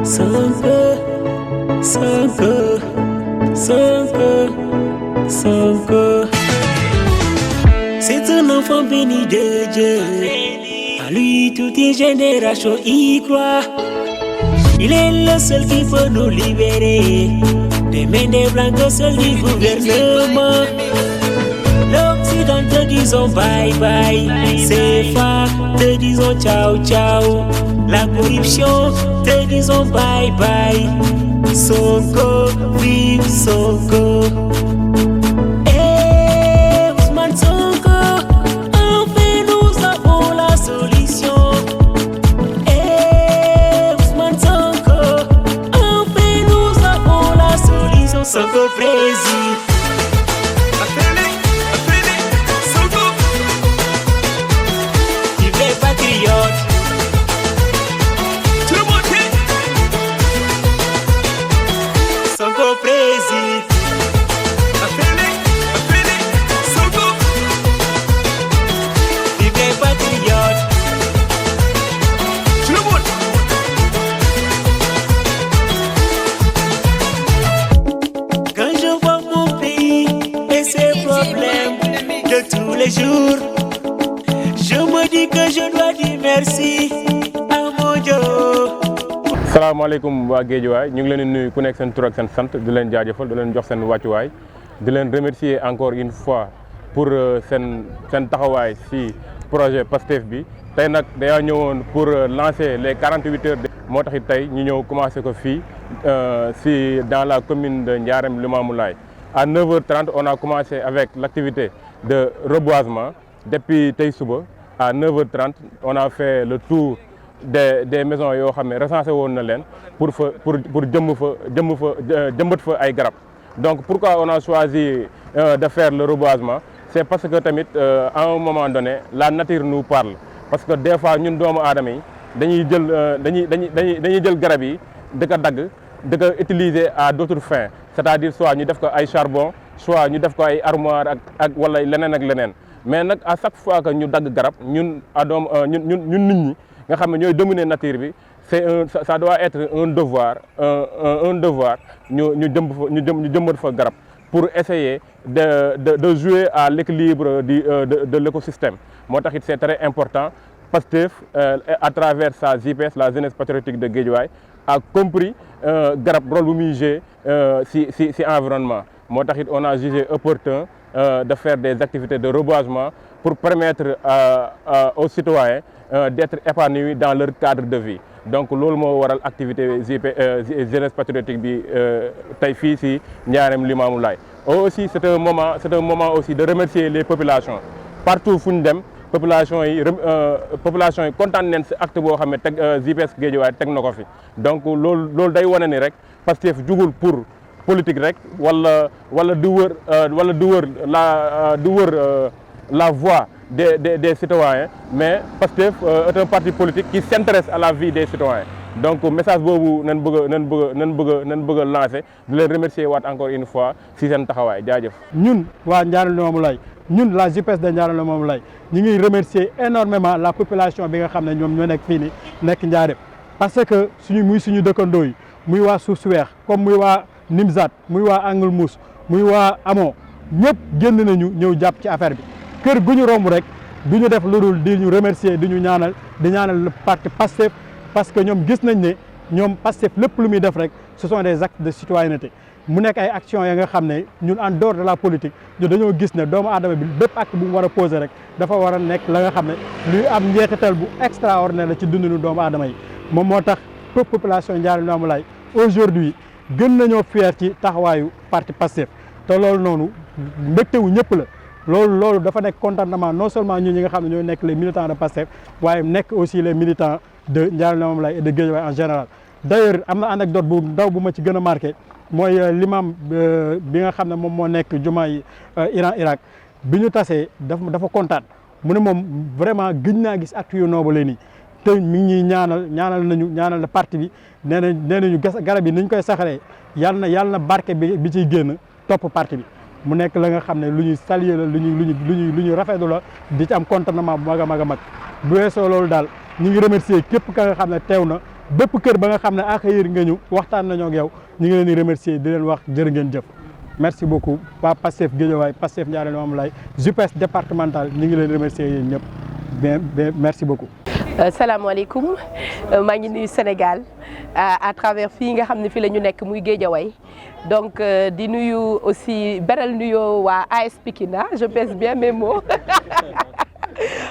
Sonko, Sonko, Sonko, Sonko. C'est un enfant béni de Dieu. À lui, toutes les générations y croient. Il est le seul qui peut nous libérer des mains des blancs, seul du gouvernement. L'Occident te disons bye bye, CFA te disons ciao ciao. La corruption te disons bye bye. Sonko, vive Sonko. Eh, Ousmane Sonko, enfin nous avons la solution. Eh, Ousmane Sonko, enfin nous avons la solution. Sonko président. Jours, je me dis que je dois dire merci à mon Dieu. salaamaaleykum waa Guédiawaye ñu ngi leen di nuyu ku nekk seen tur ak seen sant di leen jaajëfal di leen jox seen wàccuwaay di leen remercier encore une fois pour seen taxawaay ci projet Pastef bi tey nag dañoo ñëwoon pour lancer les 48 heures. moo tax it tey ñu ñëw commencer ko fii ci dans la commune de Ndiarème Limamoulaye. À 9h30, on a commencé avec l'activité de reboisement. Depuis Taïsouba, à 9h30, on a fait le tour des maisons recensées pour ay garab. Donc pourquoi on a choisi de faire le reboisement? C'est parce que à un moment donné, la nature nous parle. Parce que des fois, nous sommes dañuy jël garab yi de utiliser à d'autres fins. C'est-à-dire soit ñu def ko ay charbon soit ñu def ko ay armoire ak wala leneen ak leneen mais nag à chaque fois que ñu dagg garab ñun ñun nit ñi nga xam ne ñooy dominer nature bi ça doit être un devoir ñu jëmbat fa garab pour essayer de jouer à l'équilibre de l'écosystème. Moo tax it c'est très important. Pastef à travers sa JPS, la jeunesse patriotique de Guédiawaye, a compris garab rôle bu muy jouer ci environnement. Moo tax it on a jugé opportun de faire des activités de reboisement pour permettre aux citoyens d'être épanouis dans leur cadre de vie. Donc loolu moo waral activité jeunesse patriotique bi tey fii ci Ndiarème Limamoulaye. Aussi c'est un moment aussi de remercier les populations partout fu ñu dem. population yi kontaan nañ ci acte boo xam ne JPS Guédiawaye teg na ko fi donc loolu day wane ni rek Pastef jugul pour politique rek wala du wër la voix des citoyens, mais Pastef est un parti politique qui s'intéresse à la vie des citoyens. Donc message boobu nañ bëgg a lancer di leen remercier waat encore une fois ci seen taxawaay jaajëf. ñun waa Ndiarème Limamoulaye ñun la JPS de Ndiarème Limamoulaye ñu ngi remercier énormément la population bi nga xam ne ñoom ñoo nekk fii nii nekk Ndiarème parce que suñu dëkkandoo yi muy waa Suuf su Weex comme muy waa Nimzat muy waa Angle Mousse muy waa Amon ñëpp génn nañu ñëw jàpp ci affaire bi kër gu ñu romb rek du ñu def lu dul di ñu remercier di ñu ñaanal le parti Pastef parce que ñoom gis nañ ne ñoom Pastef lépp lu muy def rek ce sont des actes de citoyenneté mu nekk ay actions ya nga xam ne ñun en dehors de la politique ñu dañoo gis ne doomu aadama bi bépp acte bu mu war a poser rek dafa war a nekk la nga xam ne luy am njeexital bu extraordinaire la ci dundinu doomu aadama yi moom moo tax population Ndiarème Limamoulaye aujourd'hui gën nañoo fier ci taxawaayu parti Pastef te loolu noonu mbégte wu ñëpp la loolu dafa nekk contentement non seulement ñun ñi nga xam ne ñooy nekk les militants de Pastef waaye nekk aussi les militants de Ndiarème Limamoulaye et de Guédiawaye en général. D'ailleurs am na anecdote bu ndaw bu ma ci gën a marqué mooy l'imam bi nga xam ne moom moo nekk jumaay Irak bi ñu tasee dafa kontaan mu ne moom vraiment gëj naa gis acte yu noble nii te mi ngi ñuy ñaanal na parti bi nee nañu garab yi ni ñu koy saxalee yàlla na barke bi ciy génn topp parti bi. mu nekk la nga xam ne lu ñuy saluer la lu ñuy rafetlu la di ci am contentement bu mag a mag a mag bu weesoo loolu daal ñu ngi remercier képp ka nga xam ne teew na bépp kër ba nga xam ne accueillir nga ñu waxtaan nañoo ak yow ñu ngi leen di remercier di leen wax jërë ngeen jëf. merci beaucoup waa Pastef Guédiawaye Pastef Ndiarème Limamoulaye JPS départemental ñu ngi leen remercier yéen ñëpp bien merci beaucoup. salaamaaleykum maa ngi nuyu Sénégal à travers fii nga xam ne fii la ñu nekk muy Guédiawaye donc di nuyu aussi beral nuyoo waa AS Pikine je pèse bien mes mots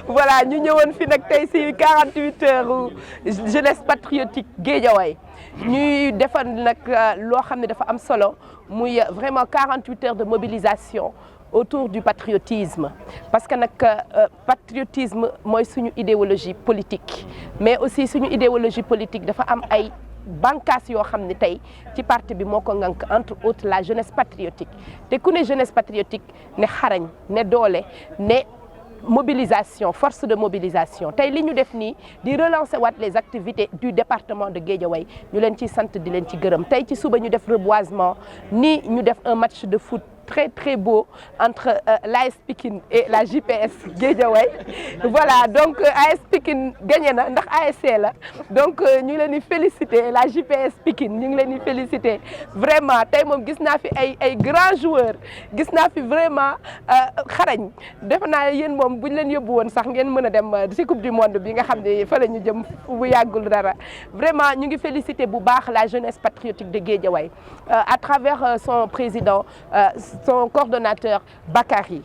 voilà ñu ñëwoon fi nag tey si 48 heures jeunesse patriotique Guédiawaye ñuy defar nag loo xam ne dafa am solo muy vraiment 48 heures de mobilisation autour du patriotisme parce que nag patriotisme mooy suñu idéologie politique mais aussi suñu idéologie politique dafa am ay bànqaas yoo xam ne tey ci parti bi moo ko ŋànk entre autres la jeunesse patriotique te ku ne jeunesse patriotique ne xarañ ne doole ne mobilisation force de mobilisation tey li ñu def nii di relancer waat les activités du département de Guédiawaye ñu leen ciy sant di leen ci gërëm tey ci suba ñu def reboisement ni ñu def un match de foot très beau entre l'AS Pikine et la JPS Guédiawaye voilà donc AS Pikine gagné na ndax ASC la donc ñu ngi leen di féliciter la JPS Pikine ñu ngi leen di féliciter vraiment tey moom gis naa fi ay grands joueurs gis naa fi vraiment xarañ defe naa yéen moom bu ñu leen yóbbu woon sax ngeen mën a dem ci coupe du monde bi nga xam ne fa la ñu jëm bu yàggul dara vraiment ñu ngi féliciter bu baax la jeunesse patriotique de Guédiawaye à travers son président son coordonnateur Bakary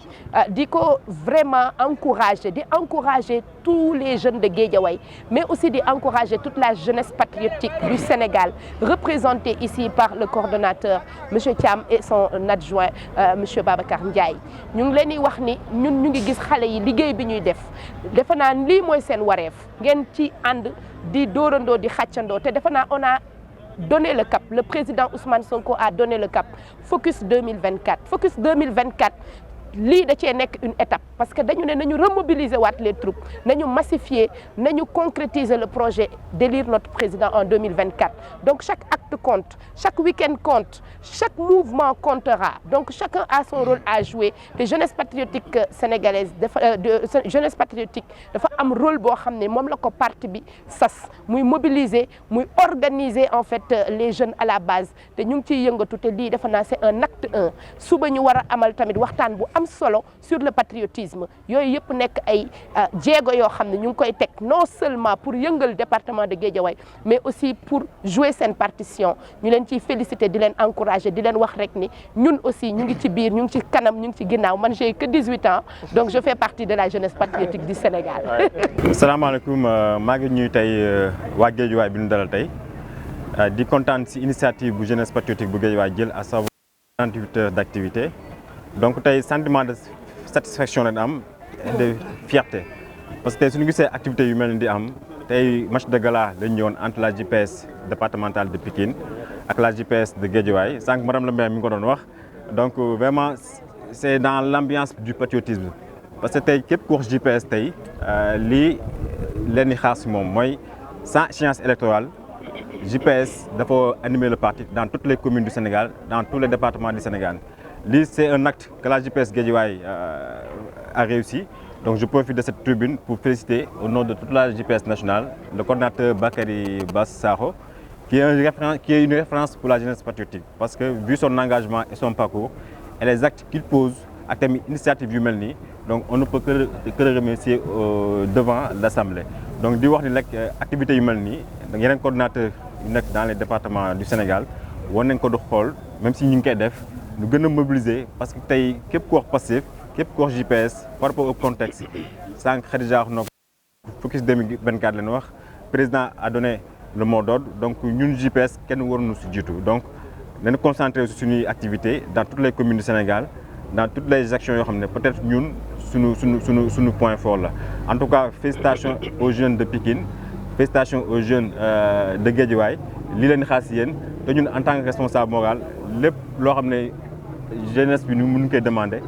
di ko vraiment encourager di encourager tous les jeunes de Guédiawaye mais aussi di encourager toute la jeunesse patriotique du Sénégal représentée ici par le coordonnateur monsieur Thiam et son adjoint monsieur Babacar Ndiaye ñu ngi leen di wax ni ñun ñu ngi gis xale yi liggéey bi ñuy defe naa lii mooy seen wareef ngeen ci ànd di dóorandoo di xàccandoo te defe naa on a donné le cap le président Ousmane Sonko a donné le cap Focus 2024 Focus 2024 lii da cee nekk une étape parce que dañu ne nañu remobiliser waat les troupes nañu massifier nañu concrétiser le projet d'élire notre président en 2024 donc chaque acte compte chaque week-end compte chaque mouvement comptera donc chacun a son rôle à jouer te jeunesse patriotique sénégalaise jeunesse patriotique dafa am rôle boo xam ne moom la ko parti bi sas muy mobiliser muy organiser en fait les jeunes à la base te ñu ngi ciy yëngatu te lii defe naa c'est un acte 1 suba ñu war a amal tamit waxtaan bu am solo sur le patriotisme yooyu yëpp nekk ay jéego yoo xam ne ñu ngi koy teg non seulement pour yëngal département de Guédiawaye mais aussi pour jouer seen partition ñu leen ciy féliciter di leen encourager di leen wax rek ni ñun aussi ñu ngi ci biir ñu ngi ci kanam ñu ngi ci ginnaaw man j'ai que 18 ans donc je fais partie de la jeunesse patriotique du Sénégal. salaamaaleykum maa ngi ñuy tey waa Guédiawaye bi ñu dalal tey di kontaan ci initiative bu jeunesse patriotique bu Guédiawaye jël à savoir 48 heures d'activité. donc tey sentiment de satisfaction la am de fierté parce que tey suñu gisee activités yu mel ni di am tey match de gala lañ ñëwoon entre la JPS départementale de Pikine ak la JPS de Guédiawaye sànq madame le maire mi ngi ko doon wax donc vraiment c'est dans l'ambiance du patriotisme parce que tey képp ku wax JPS tey lii leen di xaar si moom mooy sans échéance électorale JPS dafa animer le parti dans toutes les communes du Sénégal dans tous les départements du Sénégal. Lii c'est un acte que la JPS Guédiawaye a réussi donc je profite de cette tribune pour féliciter au nom de toute la JPS nationale le coordinateur Bakary Bass Sakho qui est une référence pour la jeunesse patriotique parce que vu son engagement et son parcours et les actes qu'il pose ak tamit initiative yu mel nii donc on ne peut que le remercier devant l'Assemblée donc di wax ni rek activités yu mel nii yeneen coordinateurs yu nekk dans les départements du Sénégal war nañ ko du xool même si ñu ngi koy def ñu gën a mobiliser parce que tey képp ku wax Pastef képp ku wax JPS par rapport au contexte sànq Khadija wax na ko Focus 2024 leen wax président a donné le mot d'ordre donc ñun JPS kenn waruñu si jiitu donc nañu concentrer sur suñuy activités dans toutes les communes du Sénégal dans toutes les actions yoo xam ne peut-être ñun suñu point fort la en tout cas félicitations aux jeunes de Pikine félicitations aux jeunes de Guédiawaye lii leen xaar si yéen te ñun en tant que responsable moral lépp loo xam ne jeunesse bi ñu mun koy demander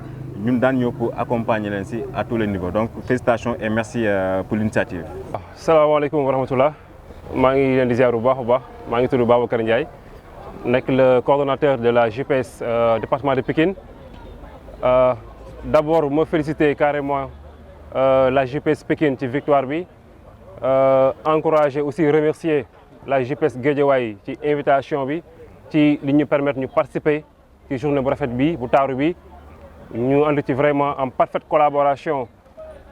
ñun daan ñëw pour accompagner leen si à tous les niveaux donc félicitations et merci pour l'initiative. salaamaaleykum wa rahmatullah maa ngi leen di ziar bu baax a baax maa ngi tudd Babacar Ndiaye nekk le coordonnateur de la JPS département de Pikine d'abord ma féliciter carrément la JPS Pikine ci victoire bi encourager aussi remercier la JPS Guédiawaye ci invitation bi ci li ñu permettre ñu participer ci journée bu rafet bi bu taaru bi ñu ànd ci vraiment en parfaite collaboration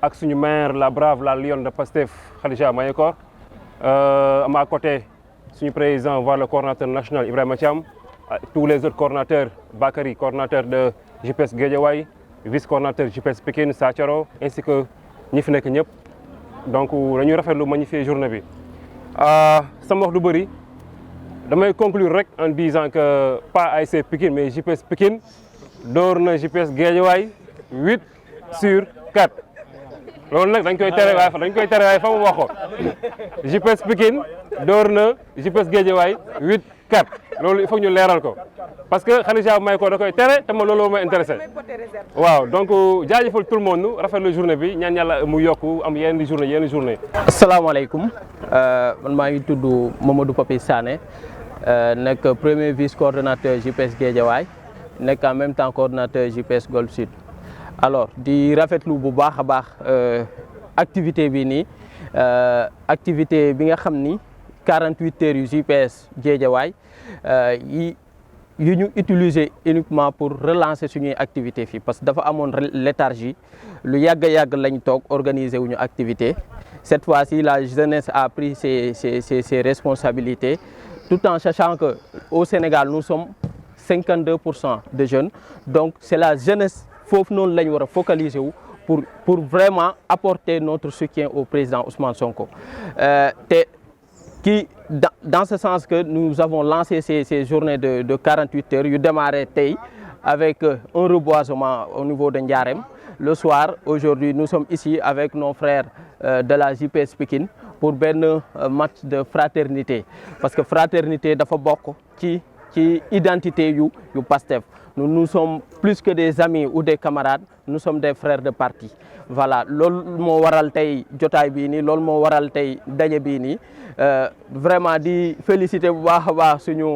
ak suñu maire la brave la lionne de Pastef Khadija Mayekor à ma côté suñu président voire le coordonnateur national Ibrahima Thiam tous les autres coordonnateurs Bakary coordonnateur de JPS Guédiawaye vice-coordonnateur JPS Pikine Sathiaro ainsi que ñi fi nekk ñëpp donc dañuy rafetlu magnifier journée bi sama wax du bëri damay conclure rek en disant que pas ASC Pikine mais JPS Pikine door na JPS Guédiawaye 8/4 loolu nag dañ koy tere waaye fa mu wax ko JPS Pikine door na JPS Guédiawaye 8/4 loolu il faut ñu leeral ko parce que Khadija may ko da koy tere te ma loolu ma intéressé waaw donc jaajëfal tout le monde rafetlu journée bi ñaan yàlla mu yokku am yenn journée. asalaamaaleykum man maa ngi tudd Mamadou Papis Sané nekk premier vice coordonnateur JPS Guédiawaye nekk en même temps coordonnateur JPS Golf Sud. alors di rafetlu bu baax a baax activité bi nii activité bi nga xam ni 48 heures yu JPS Guédiawaye yu ñu utiliser uniquement pour relancer suñuy activité fii parce que dafa amoon léthargie lu yàgg a yàgg lañ toog organiser wuñu activité cette fois-ci la jeunesse a pris ses responsabilités tout en sachant que au Sénégal nous sommes 52% de jeunes donc c'est la jeunesse foofu noonu la ñu war a focaliser wu pour vraiment apporter notre soutien au président Ousmane Sonko dans ce sens que nous avons lancé ces journées de 48 heures yu démarré tey avec un reboisement au niveau de Ndiarème le soir aujourd'hui nous sommes ici avec nos frères de la JPS Pikine pour benn match de fraternité parce que fraternité dafa bokk ci identité yu Pastef nous sommes plus que des amis ou des camarades nous sommes des frères de parti voilà loolu moo waral tey jotaay bii nii loolu moo waral tey daje bii nii vraiment di féliciter bu baax a baax suñu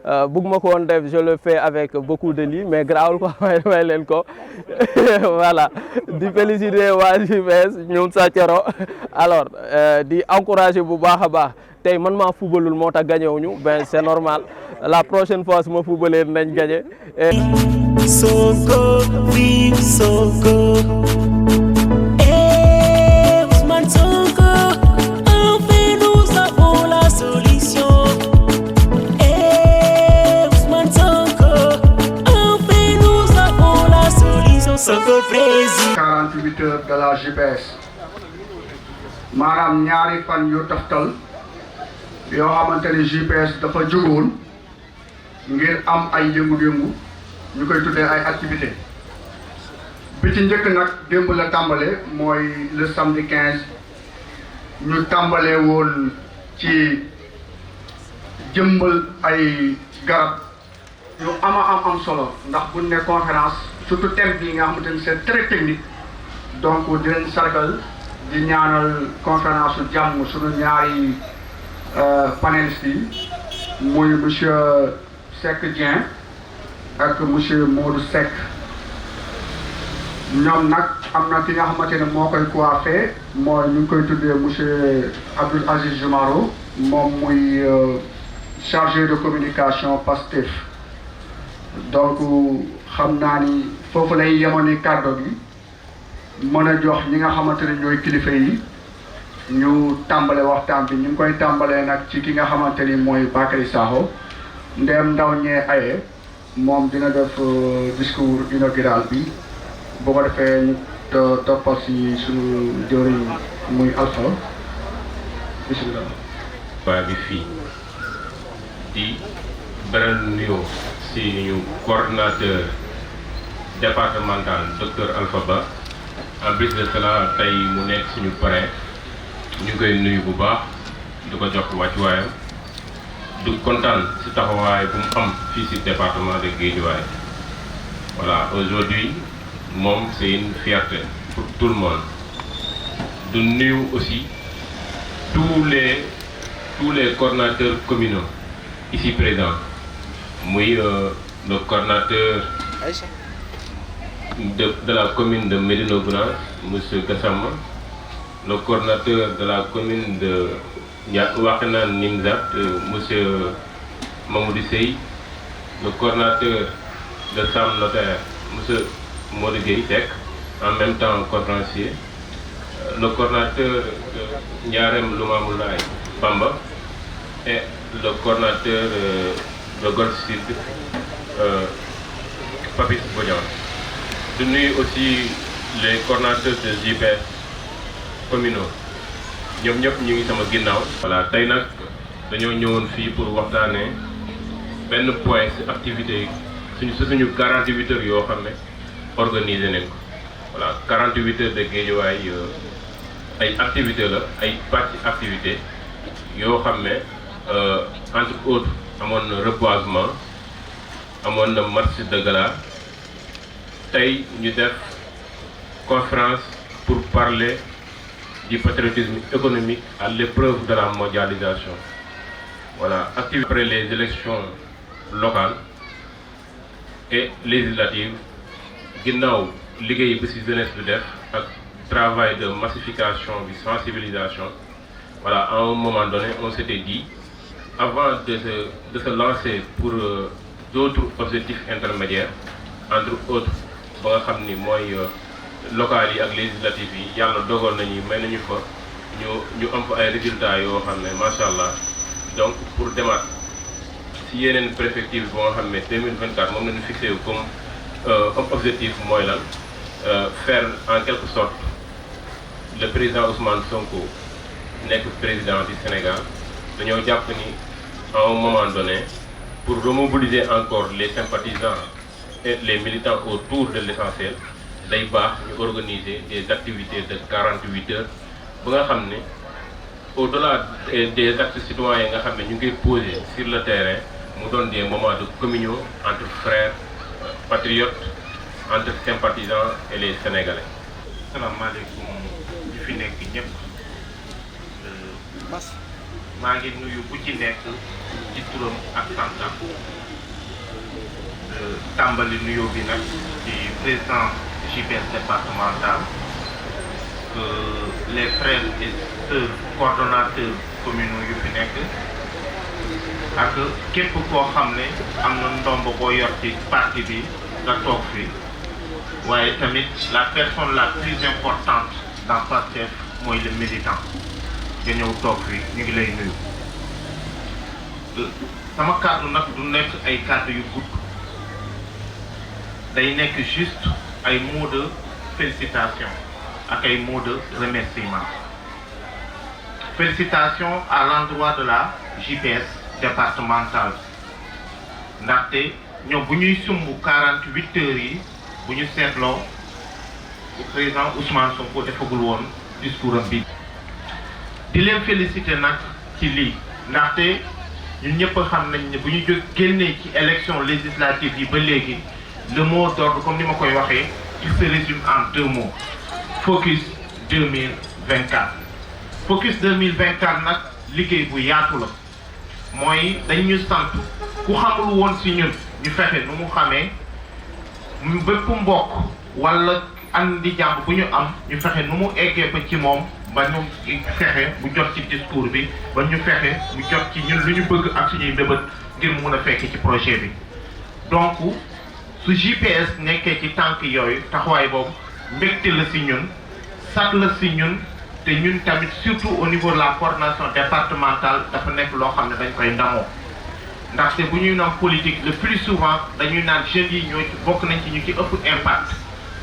bëgg ma ko woon def je le fais avec beaucoup de lii mais grawul ko may leen ko voilà di féliciter waa JPS ñoom Sathiaro alors di encourager bu baax a baax tey man maa fubalul moo tax gañewuñu ben c'est normal la prochaine fois su ma fubalee nañ gañe Sonko vive Sonko Ousmane Sonko enfin nous avons la solution Ousmane Sonko enfin nous avons la solution Sonko président 48 heures de la JPS maanaam ñaari fan yu toftal yoo xamante ni JPS dafa jógoon ngir am ay yëngu-yëngu ñu koy tuddee ay activité bi ci njëkk nag démb la tàmbale mooy le samedi 15 ñu tàmbalee woon ci jëmbal ay garab yu am solo ndax buñ ne conférence surtout thème bi nga xamante ni c'est très technique donc dinañ sargal di ñaanal conférence su jàmm suñu ñaari panélistes yi muy monsieur Seck Dieng ak monsieur Modou Seck ñoom nag am na ki nga xamante ne moo koy coiffé mooy ñu ngi koy tuddee monsieur Abdoul Aziz Jumaro moom muy chargé de communication Pastef donc xam naa ni foofu lay yemoon kàddu gi mën a jox ñi nga xamante ne ñooy kilifa yi ñu tàmbale waxtaan bi ñu ngi koy tàmbalee nag ci ki nga xamante ni mooy Bakary Sakho ndeem ndaw ñee aye moom dina def discours inaugural bi boo ko defee ñu toppal si suñu jëriñ muy Alpha bismillah waa bi fii di beral nuyoo si ñu coordonnateur départemental docteur Alpha Ba en plus de cela tey mu nekk suñu parrain ñu ngi koy nuyu bu baax du ko jox wàccuwaayam du kontaan si taxawaay bu mu am fii si département de Guédiawaye voilà aujourd'hui moom c'est une fierté pour tout le monde du nuyu aussi tous les coordonnateurs communaux ici présents muy le coordonnateur de la commune de Médina Gounass monsieur Gassama le coordinateur de la commune de Wakhinane Nimzatt, monsieur Mamoudou Sey, le coordinateur de Sam Notaire, monsieur Modou Gueye Seck, en même temps conférencier, le coordinateur de Ndiarème Limamoulaye Bamba et le coordinateur de Golf Sud, Papis Bodian. De nuyu aussi les coordinateurs de JPS communaux ñoom ñëpp ñu ngi sama ginnaaw. voilà tey nag dañoo ñëwoon fii pour waxtaanee benn point ci activité yi suñu 48 heures yoo xam ne organiser nañ ko. voilà 48 heures de Guédiawaye ay activité la ay parties activité yoo xam ne entre autres amoon na reboisement amoon na match de gala tey ñu def conférence pour parler du patriotisme économique à l'épreuve de la mondialisation. Voilà, activité après les élections locales et législatives, ginnaaw liggéey bi ci jeunesse bi def ak travail de massification bi sensibilisation. Voilà, à un moment donné, on s'était dit, avant de se lancer pour d'autres objectifs intermédiaires, entre autres, ba nga xam ni mooy locales yi ak législatives yi yàlla dogal nañu may nañu fa ñu am fa ay résultats yoo xam ne macha allah donc pour demaat si yeneen perspective boo nga xam ne 2024 moom lañu fixé comme objectif mooy lan faire en quelque sorte le président Ousmane Sonko nekk président du Sénégal. Dañoo jàpp ni à un moment donné pour remobiliser encore les sympathisants et les militants autour de l'essentiel day baax ñu organiser des activités de 48 heures ba nga xam ne au-delà des actes citoyens nga xam ne ñu ngi poser sur le terrain mu doon des moments de communion entre frères patriotes, entre sympathisants et les Sénégalais. Asalaamaaleykum ñu fi nekk ñëpp maa ngi nuyu ku ci nekk ci turam ak santam tàmbali nuyoo bi nag ci président JPS départemental, les frères et sœurs coordonnateurs communaux yu fi nekk ak képp koo xam ne am na ndomb boo yor ci parti bi nga toog fi waaye tamit la personne la plus importante dans Pastef mooy le militant nga ñëw toog fi ñu ngi lay nuyu. sama kàddu nag du nekk ay kàddu yu gudd day nekk juste ay mots de félicitation ak ay mots de remerciement. Félicitations à l'endroit de la JPS départementale ndaxte ñoom bu ñuy sumb 48 heures yi bu ñu seetloo président Ousmane Sonko defagul woon discours am bi. di leen féliciter nag ci lii ndaxte ñun ñëpp xam nañ ne bu ñu génnee ci élection législative yi ba léegi le mot d'ordre comme ni ma koy waxee il se résume en 2 mots: focus 2024. focus 2024 nag liggéey bu yaatu la mooy dañ ñu sant ku xamul woon ci ñun ñu fexe nu mu xamee bépp mbokk wala andi jàmm bu ñu am ñu fexe nu mu eggee ba ci moom ba ñu fexe mu jot ci discours bi ba ñu fexe mu jot ci ñun lu ñu bëgg ak suñuy mbébét ngir mun a fekk ci projet bi. donc su JPS nekkee ci tànk yooyu taxawaay boobu mbégte la ci ñun sat la ci ñun te ñun tamit surtout au niveau de la coordination départementale dafa nekk loo xam ne dañ koy ndamoo ndaxte bu ñuy naan politique le plus souvent dañuy naan jeunes yi ñoo ci bokk nañ ci ñu ci ëpp impact.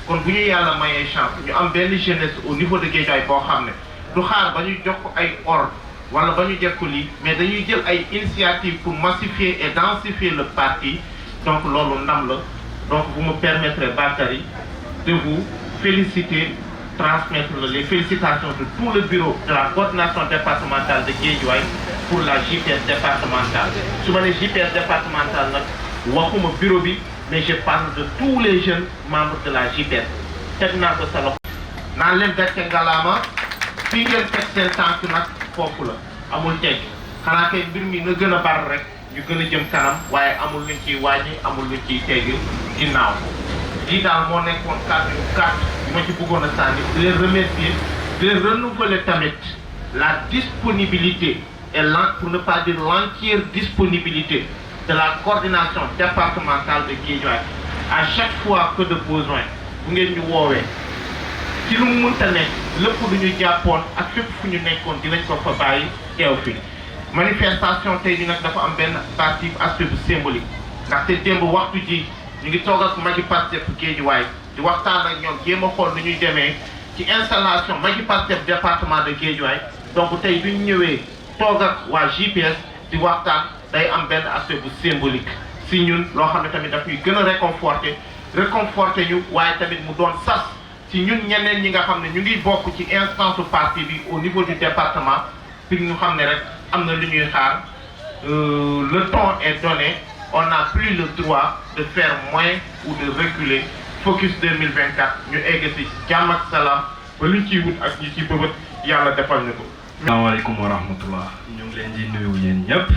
kon bu ñu yàlla mayee chance ñu am benn jeunesse au niveau de Guédiawaye boo xam ne du xaar ba ñu jox ko ay ordre wala ba ñu def ko lii mais dañuy jël ay initiative pour massifier et densifier le parti. donc loolu ndam la donc vous me permettrez Bakary de vous féliciter, transmettre les félicitations de tout le bureau de la coordination départementale de Guédiawaye pour la JPS départementale. su ma nee JPS départementale nag waxuma bureau bi mais je parle de tous les jeunes membres de la JPS. teg naa ko sa loxo naan leen gàcce ngalaama fii ngeen teg seen tànk nag foofu la amul teg xanaa kay mbir mi na gën a bar rek ñu gën a jëm kanam waaye amul luñ ciy wàññi amul luñ ciy tegg ginnaaw lii daal moo nekkoon kàddu yu ma ci bëggoon a sànni di leen remercier de renouveler tamit la disponibilité et pour ne pas dire l'entière disponibilité de la coordination départementale de Guédiawaye à chaque fois que de besoin bu ngeen ñu woowee ci lu mu mënta nekk lépp lu ñu jàppoon ak fépp fu ñu nekkoon dinañ ko fa bàyyi teew fi manifestation tey bi nag dafa am benn partie aspect bu symbolique ndaxte démb waxtu ji ñu ngi toog ak magi Pastef Guédiawaye di waxtaan ak ñoom jéem a xool nu ñuy demee ci installation magi Pastef département de Guédiawaye donc tey bi ñu ñëwee toog ak waa JPS di waxtaan day am benn aspect bu symbolique si ñun loo xam ne tamit daf ñuy gën a réconforter ñu waaye tamit mu doon sas ci ñun ñeneen ñi nga xam ne ñu ngi bokk ci instance parti bi au niveau du département pour ñu xam ne rek am na lu ñuy xaar le temps est donné on n'a plus le droit de faire moins ou de reculer focus 2024 ñu egg si jàmm ak salaam ba luñ ciy wut ak ñi ci bëbët yàlla defal ñu ko. asalaamaaleykum wa rahmatullah ñu ngi leen di nuyu yéen ñëpp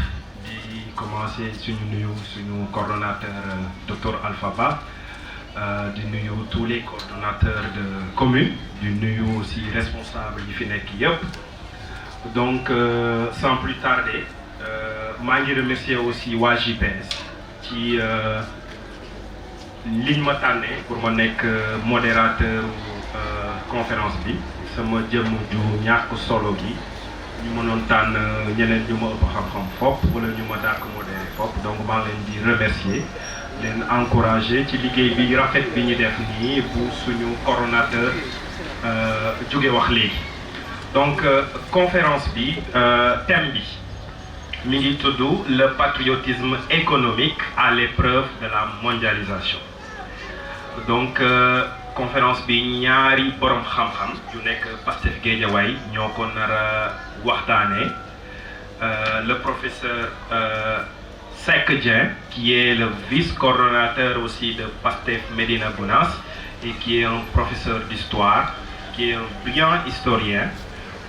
di commencer suñu nuyu suñu coordonnateur docteur Alpha Ba di nuyu tous les coordonnateurs de commune di nuyu aussi responsables yi fi nekk yëpp donc sans plus tarder maa ngi remercier aussi waa JPS ci liñ ma tànnee pour ma nekk modérateur conférence bi sama jëmm ju ñàkk solo gi ñu mënoon tànn ñeneen ñu ma ëpp xam-xam fopp wala ñu ma dàkk modéré fopp donc maa ngi leen di remercier leen encourager ci liggéey bi rafet bi ñu def nii bu suñu coordonnateur jóge wax léegi donc conférence bi thème bi mi ngi tudd le patriotisme économique à l'épreuve de la mondialisation donc conférence bi ñaari borom xam-xam yu nekk Pastef Guédiawaye ñoo ko nar a waxtaanee le professeur Seck Dieng qui est le vice-coordonnateur aussi de Pastef Médina Gounass et qui est un professeur d'histoire qui est un brillant historien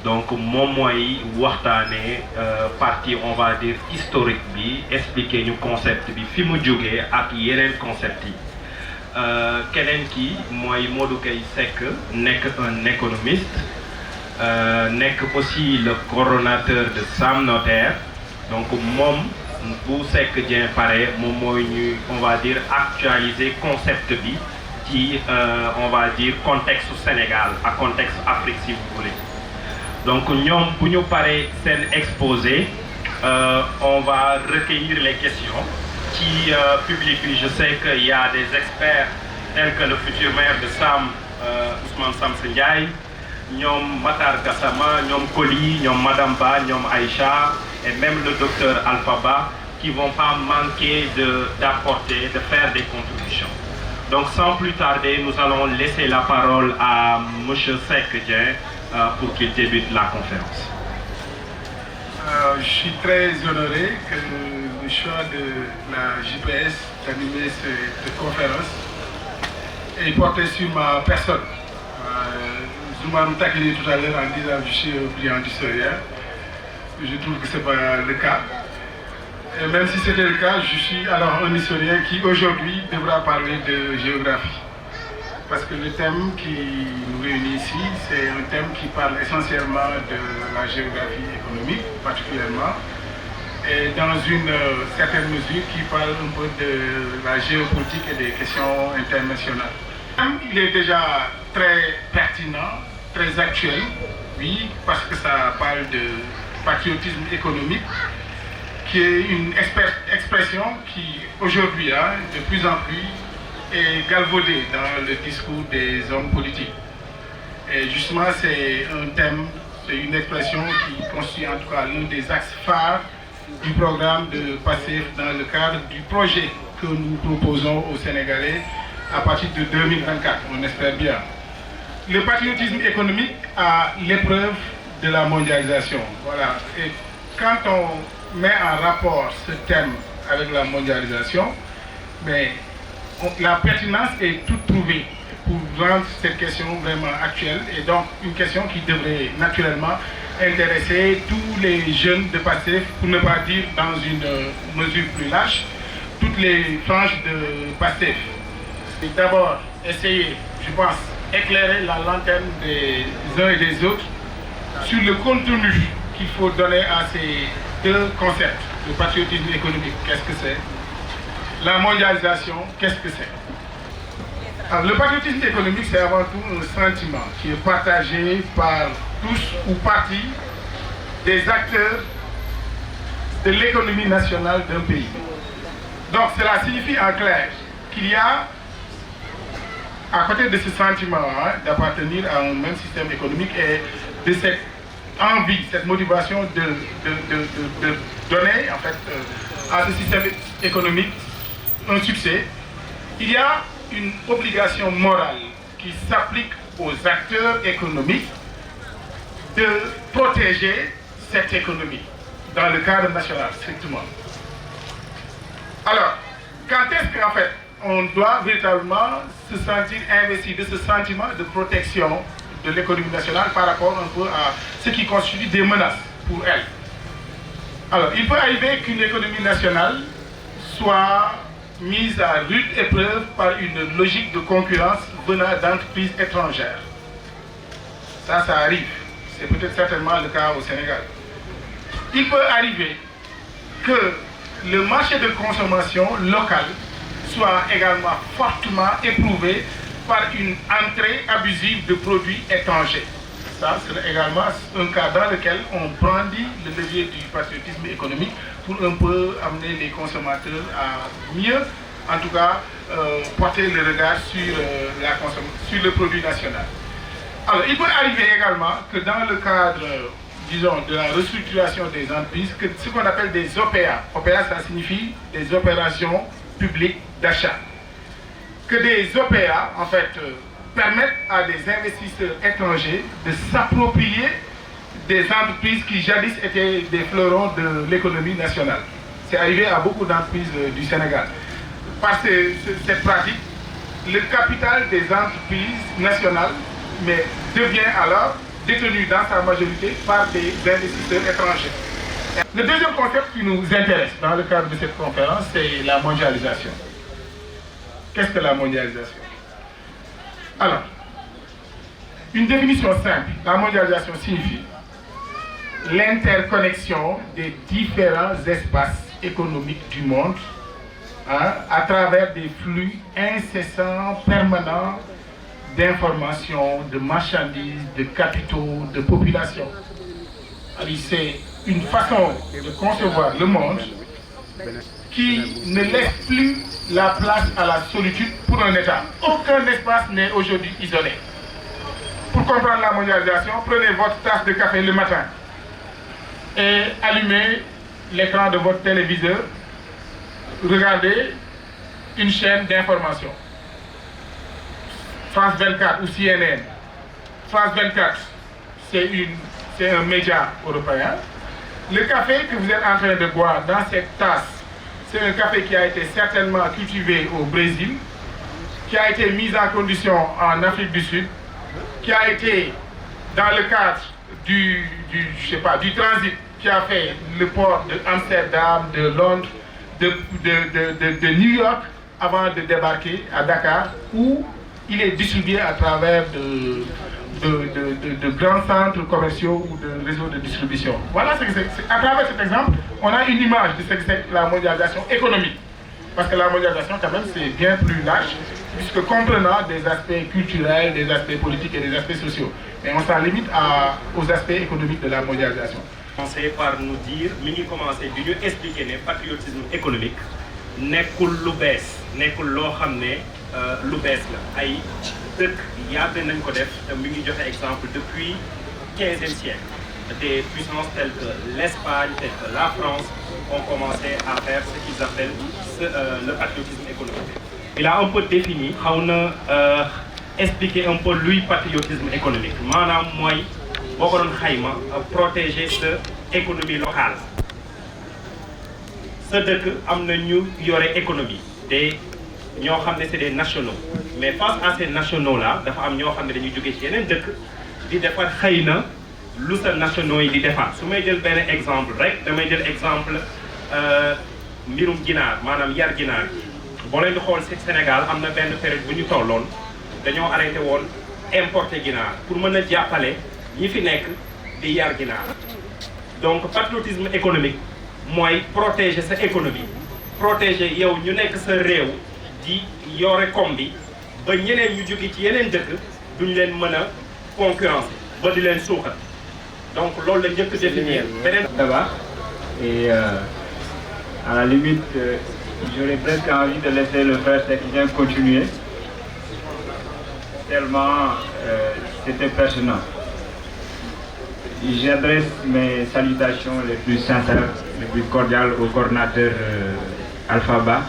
donc moom mooy waxtaanee partie on va dire historique bi expliquer ñu concept bi fi mu jógee ak yeneen concept yi keneen ki mooy Modou Kay Seck nekk un économiste nekk aussi le coordonnateur de Sam Notaire donc moom bu Seck Dieng pare moom mooy ñu on va dire actualiser concept bi ci on va dire contexte Sénégal ak contexte Afrique si vous voulez donc ñoom bu ñu paree seen exposé on va recueillir les questions ci public bi. Je sais qu'il y a des experts tels que le futur maire de Sam Ousmane Samse Ndiaye ñoom Matar Gassama ñoom Koli ñoom Madame Ba ñoom Aïcha et même le docteur Alpha Ba qui vont pas manquer d'apporter, de faire des contributions. Donc sans plus tarder, nous allons laisser la parole à monsieur Seck Dieng pour qu'il débute la conférence. Je suis très honoré que le choix de la JPS d'animer cette conférence est porté sur ma personne. Zouma nous taquiné tout à l'heure en disant que je suis un brillant historien. Je trouve que ce n'est pas le cas. Et même si c'était le cas, je suis alors un historien qui aujourd'hui devra parler de géographie. Parce que le thème qui nous réunit ici, c'est un thème qui parle essentiellement de la géographie économique, particulièrement, et dans une certaine mesure qui parle un peu de la géopolitique et des questions internationales. Il est déjà très pertinent, très actuel, oui, parce que ça parle de patriotisme économique, qui est une expression qui, aujourd'hui, de plus en plus, est galvaudée dans le discours des hommes politiques. Et justement, c'est un thème, c'est une expression qui constitue en tout cas l'un des axes phares du programme de PASTEF dans le cadre du projet que nous proposons aux Sénégalais à partir de 2024, on espère bien. Le patriotisme économique à l'épreuve de la mondialisation. Voilà. Et quand on met en rapport ce thème avec la mondialisation, mais la pertinence est toute trouvée pour rendre cette question vraiment actuelle et donc une question qui devrait naturellement intéresser tous les jeunes de PASTEF, pour ne pas dire dans une mesure plus large, toutes les franges de PASTEF. Et d'abord, essayer, je pense, éclairer la lanterne des uns et des autres sur le contenu qu'il faut donner à ces deux concepts. Le patriotisme économique, qu'est-ce que c'est? La mondialisation, qu'est-ce que c'est? Alors, le patriotisme économique, c'est avant tout un sentiment qui est partagé par tous ou partie des acteurs de l'économie nationale d'un pays. Donc cela signifie en clair qu'il y a, à côté de ce sentiment d'appartenir à un même système économique et de cette envie, cette motivation de donner en fait à ce système économique un succès, il y a une obligation morale qui s'applique aux acteurs économiques de protéger cette économie dans le cadre national strictement. Alors, quand est-ce qu'en fait on doit véritablement se sentir investi de ce sentiment de protection de l'économie nationale par rapport un peu à ce qui constitue des menaces pour elle? Alors, il peut arriver qu'une économie nationale soit mise à rude épreuve par une logique de concurrence venant d'entreprises étrangères. Ça arrive. C'est peut-être certainement le cas au Sénégal. Il peut arriver que le marché de consommation local soit également fortement éprouvé par une entrée abusive de produits étrangers. Ça, c'est également un cas dans lequel on brandit le levier du patriotisme économique pour un peu amener les consommateurs à mieux, en tout cas, porter le regard sur le produit national. Alors, il peut arriver également que dans le cadre, disons, de la restructuration des entreprises, que ce qu'on appelle des OPA. OPA, ça signifie des opérations publiques d'achat. Que des OPA, en fait, permettent à des investisseurs étrangers de s'approprier des entreprises qui jadis étaient des fleurons de l'économie nationale. C'est arrivé à beaucoup d'entreprises du Sénégal. Par cette pratique, le capital des entreprises nationales devient alors détenu dans sa majorité par des investisseurs étrangers. Le deuxième concept qui nous intéresse dans le cadre de cette conférence, c'est la mondialisation. Qu'est-ce que la mondialisation? Alors, une définition simple, la mondialisation signifie l'interconnexion des différents espaces économiques du monde à travers des flux incessants, permanents d'informations, de marchandises, de capitaux, de populations. C'est une façon de concevoir le monde qui ne laisse plus la place à la solitude pour un État. Aucun espace n'est aujourd'hui isolé. Pour comprendre la mondialisation, prenez votre tasse de café le matin et allumez l'écran de votre téléviseur. Regardez une chaîne d'information. France 24 ou CNN. France 24, c'est un média européen. Le café que vous êtes en train de boire dans cette tasse, c'est un café qui a été certainement cultivé au Brésil, qui a été mis en condition en Afrique du Sud, qui a été dans le cadre du transit qui a fait le port d'Amsterdam, de Londres, de New York, avant de débarquer à Dakar, où il est distribué à travers de grands centres commerciaux ou de réseaux de distribution. Voilà ce que c'est. À travers cet exemple, on a une image de ce que c'est la mondialisation économique. Parce que la mondialisation, quand même, c'est bien plus large, puisque comprenant des aspects culturels, des aspects politiques et des aspects sociaux. Mais on s'en limite aux aspects économiques de la mondialisation. Commencer par nous dire, nous commencer à nous expliquer le patriotisme économique nekkul lu bees nekkul loo xam ne lu bees la ay dëkk yàgg nañ ko def te mi ngi joxe exemple depuis 15e siècle. Des puissances telles que l'Espagne, telles que la France ont commencé à faire ce qu'ils appellent le patriotisme économique. Il a un peu défini, expliquer un peu luy patriotisme économique. Maanaam mooy boo ko doon xayma protéger sa économie locale. Sa dëkk am na ñu yore économie te ñoo xam ne c'est des nationaux mais face à ces nationaux là dafa am ñoo xam ne dañuy jóge ci yeneen dëkk di defar xëy na lu sa nationaux yi di defar. Su may jël benn exemple rek damay jël exemple mbirum ginaar maanaam yar ginaar boo leen di xool ci Sénégal am na benn période bu ñu tolloon dañoo arrêté woon importer ginaar pour mën a jàppale ñi fi nekk di yar ginaar. Donc patriotisme économique mooy protéger sa économie protéger yow ñu nekk sa réew di yore koom bi ba ñeneen ñu jóge ci yeneen dëkk duñ leen mën a concurrence ba di leen suuxat donc loolu la njëkk définir beneen tabax et à la limite j'aurais presque envie de laisser le frère Sekidien continuer tellement c'était pertinent. J'adresse mes salutations les plus sincères, les plus cordiales au coordinateur Alpha Ba.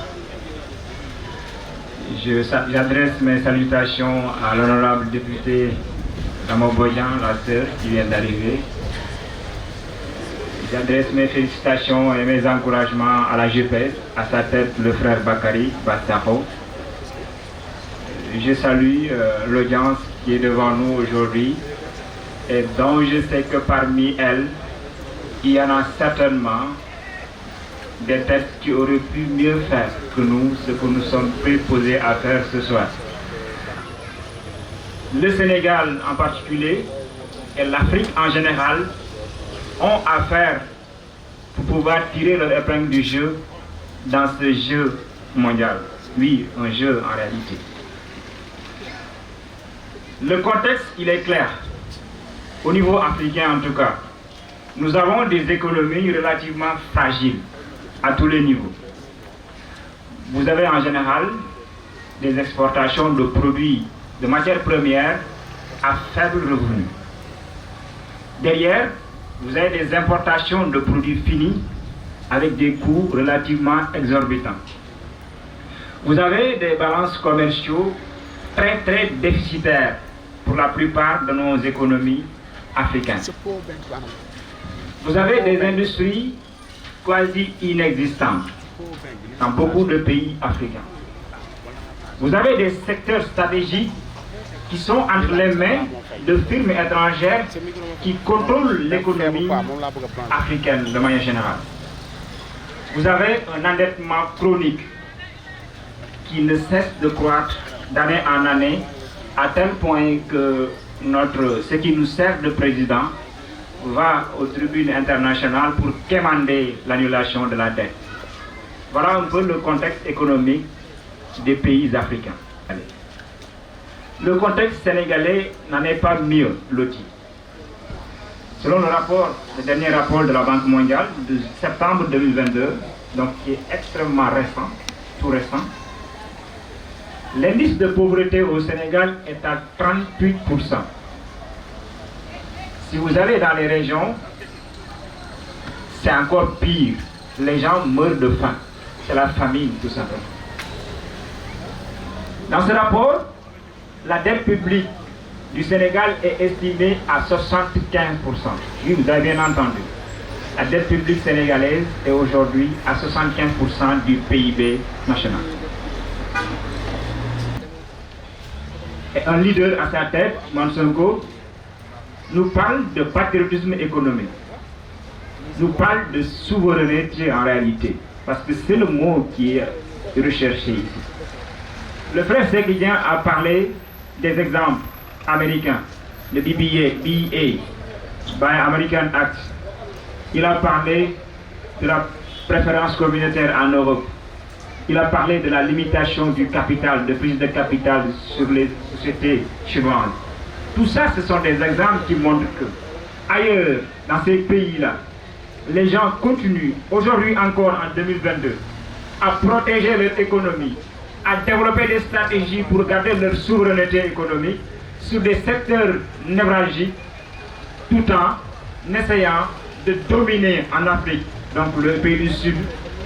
J'adresse mes salutations à l'honorable député Ramo Boyan, la sœur qui vient d'arriver. J'adresse mes félicitations et mes encouragements à la GPS, à sa tête le frère Bakary Bassaro. Je salue l'audience qui est devant nous aujourd'hui et dont je sais que parmi elles, il y en a certainement des têtes qui auraient pu mieux faire que nous ce que nous sommes préposés à faire ce soir. Le Sénégal en particulier et l'Afrique en général ont à faire pour pouvoir tirer leur épingle du jeu dans ce jeu mondial. Oui, un jeu en réalité. Le contexte, il est clair. Au niveau africain en tout cas, nous avons des économies relativement fragiles à tous les niveaux. Vous avez en général des exportations de produits, de matières premières à faible revenu. Derrière, vous avez des importations de produits finis avec des coûts relativement exorbitants. Vous avez des balances commerciaux très très déficitaires pour la plupart de nos économies africaines. Vous avez des industries quasi inexistantes dans beaucoup de pays africains. Vous avez des secteurs stratégiques qui sont entre les mains de firmes étrangères qui contrôlent l'économie africaine de manière générale. Vous avez un endettement chronique qui ne cesse de croître d'année en année à tel point que ce qui nous sert de président va aux tribunes internationales pour quémander l'annulation de la dette. Voilà un peu le contexte économique des pays africains. Le contexte sénégalais n'en est pas mieux loti. Selon le dernier rapport de la Banque mondiale de septembre 2022, donc qui est extrêmement récent, tout récent, l'indice de pauvreté au Sénégal est à 38%. Si vous allez dans les régions, c'est encore pire. Les gens meurent de faim. C'est la famine, tout simplement. Dans ce rapport, la dette publique du Sénégal est estimée à 75%. Oui, vous avez bien entendu. La dette publique sénégalaise est aujourd'hui à 75% du PIB national. Et un leader à sa tête, Mansonko, nous parle de patriotisme économique. Nous parle de souveraineté en réalité. Parce que c'est le mot qui est recherché ici. Le frère Sekidien a parlé des exemples américains, le BEA, Buy American Act. Il a parlé de la préférence communautaire en Europe. Il a parlé de la limitation du capital, de prise de capital sur les sociétés chinoises. Tout ça, ce sont des exemples qui montrent que, ailleurs, dans ces pays-là, les gens continuent, aujourd'hui encore en 2022, à protéger leur économie, à développer des stratégies pour garder leur souveraineté économique sur des secteurs névralgiques, tout en essayant de dominer en Afrique, donc le pays du Sud,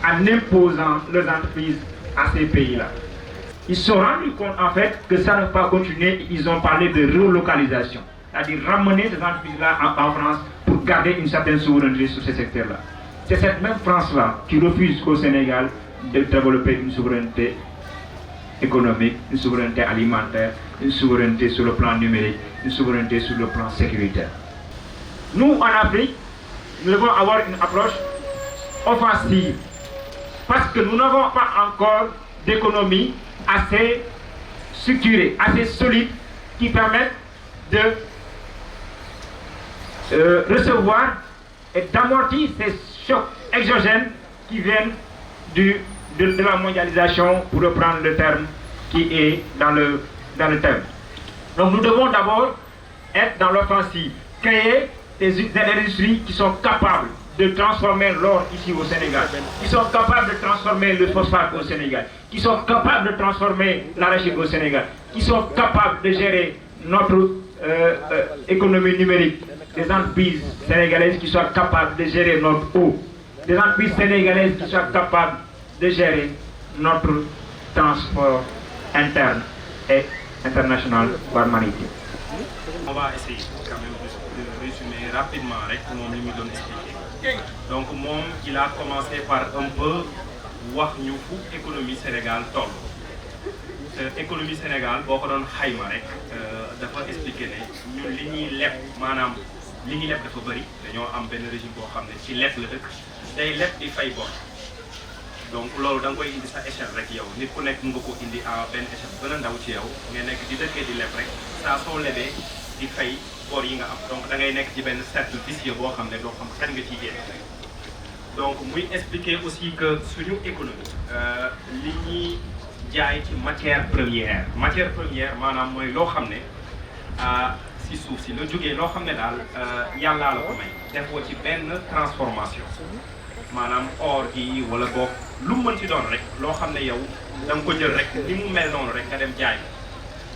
en imposant leurs entreprises à ces pays-là. Ils se sont rendus compte en fait que ça ne peut pas continuer, ils ont parlé de relocalisation, c'est-à-dire ramener ces entreprises-là en France pour garder une certaine souveraineté sur ces secteurs-là. C'est cette même France-là qui refuse qu'au Sénégal de développer une souveraineté économique, une souveraineté alimentaire, une souveraineté sur le plan numérique, une souveraineté sur le plan sécuritaire. Nous, en Afrique, nous devons avoir une approche offensive parce que nous n'avons pas encore d'économie assez structurée, assez solide qui permettent de recevoir et d'amortir ces chocs exogènes qui viennent de la mondialisation, pour reprendre le terme qui est dans le thème. Donc nous devons d'abord être dans l'offensive, créer des industries qui sont capables de transformer l'or ici au Sénégal, qui sont capables de transformer le phosphate au Sénégal, qui sont capables de transformer l'arachide au Sénégal, qui sont capables de gérer notre économie numérique, des entreprises sénégalaises qui soient capables de gérer notre eau, des entreprises sénégalaises qui soient capables de gérer notre transport interne et international, voire maritime. On va essayer quand même de résumer rapidement avec mon ami de expliquer. Donc il a commencé par un peu wax ñu fu économie Sénégal toll. Économie Sénégal boo ko doon xayma rek dafa expliquer ne ñun li ñuy leb maanaam li ñuy leb dafa bëri dañoo am benn régime boo xam ne ci leb la dëkk day leb di fay bor. Donc loolu da nga koy indi sa échelle rek yow nit ku nekk nga ko indi à benn échelle gën a ndaw ci yow nga nekk di dëkkee di leb rek saa soo lebee di fay bor yi nga am donc da ngay nekk ci benn cercle vicieux boo xam ne doo xam kan nga ciy génn. Donc muy expliquer aussi que suñu économie li ñuy jaay ci matière première maanaam mooy loo xam ne si suuf si la jógee loo xam ne daal yàllaa la ko may defoo ci benn transformation maanaam or gi wala boog lu mu mën ci doon rek loo xam ne yow da nga ko jël rek ni mu mel noonu rek nga dem jaay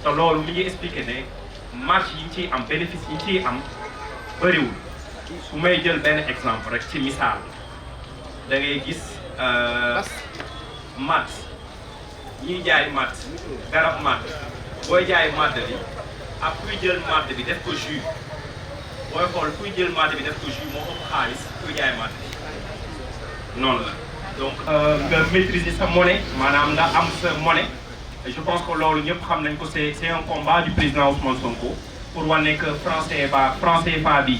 te loolu mi ngi expliqué ne marge yi ciy am bénéfice yi ciy am bëriwul. Su may jël benn exemple rek ci misaal da ngay gis matt ñiy jaay matt garab matt booy jaay matt bi ak kuy jël matt bi def ko jus booy xool kuy jël matt bi def ko jus moo ëpp xaalis kuy jaay matt bi noonu la. Donc nga maîtriser sa monnaie maanaam nga am sa monnaie je pense que loolu ñëpp xam nañ ko c'est un combat du président Ousmane Sonko pour wane que franc CFA bi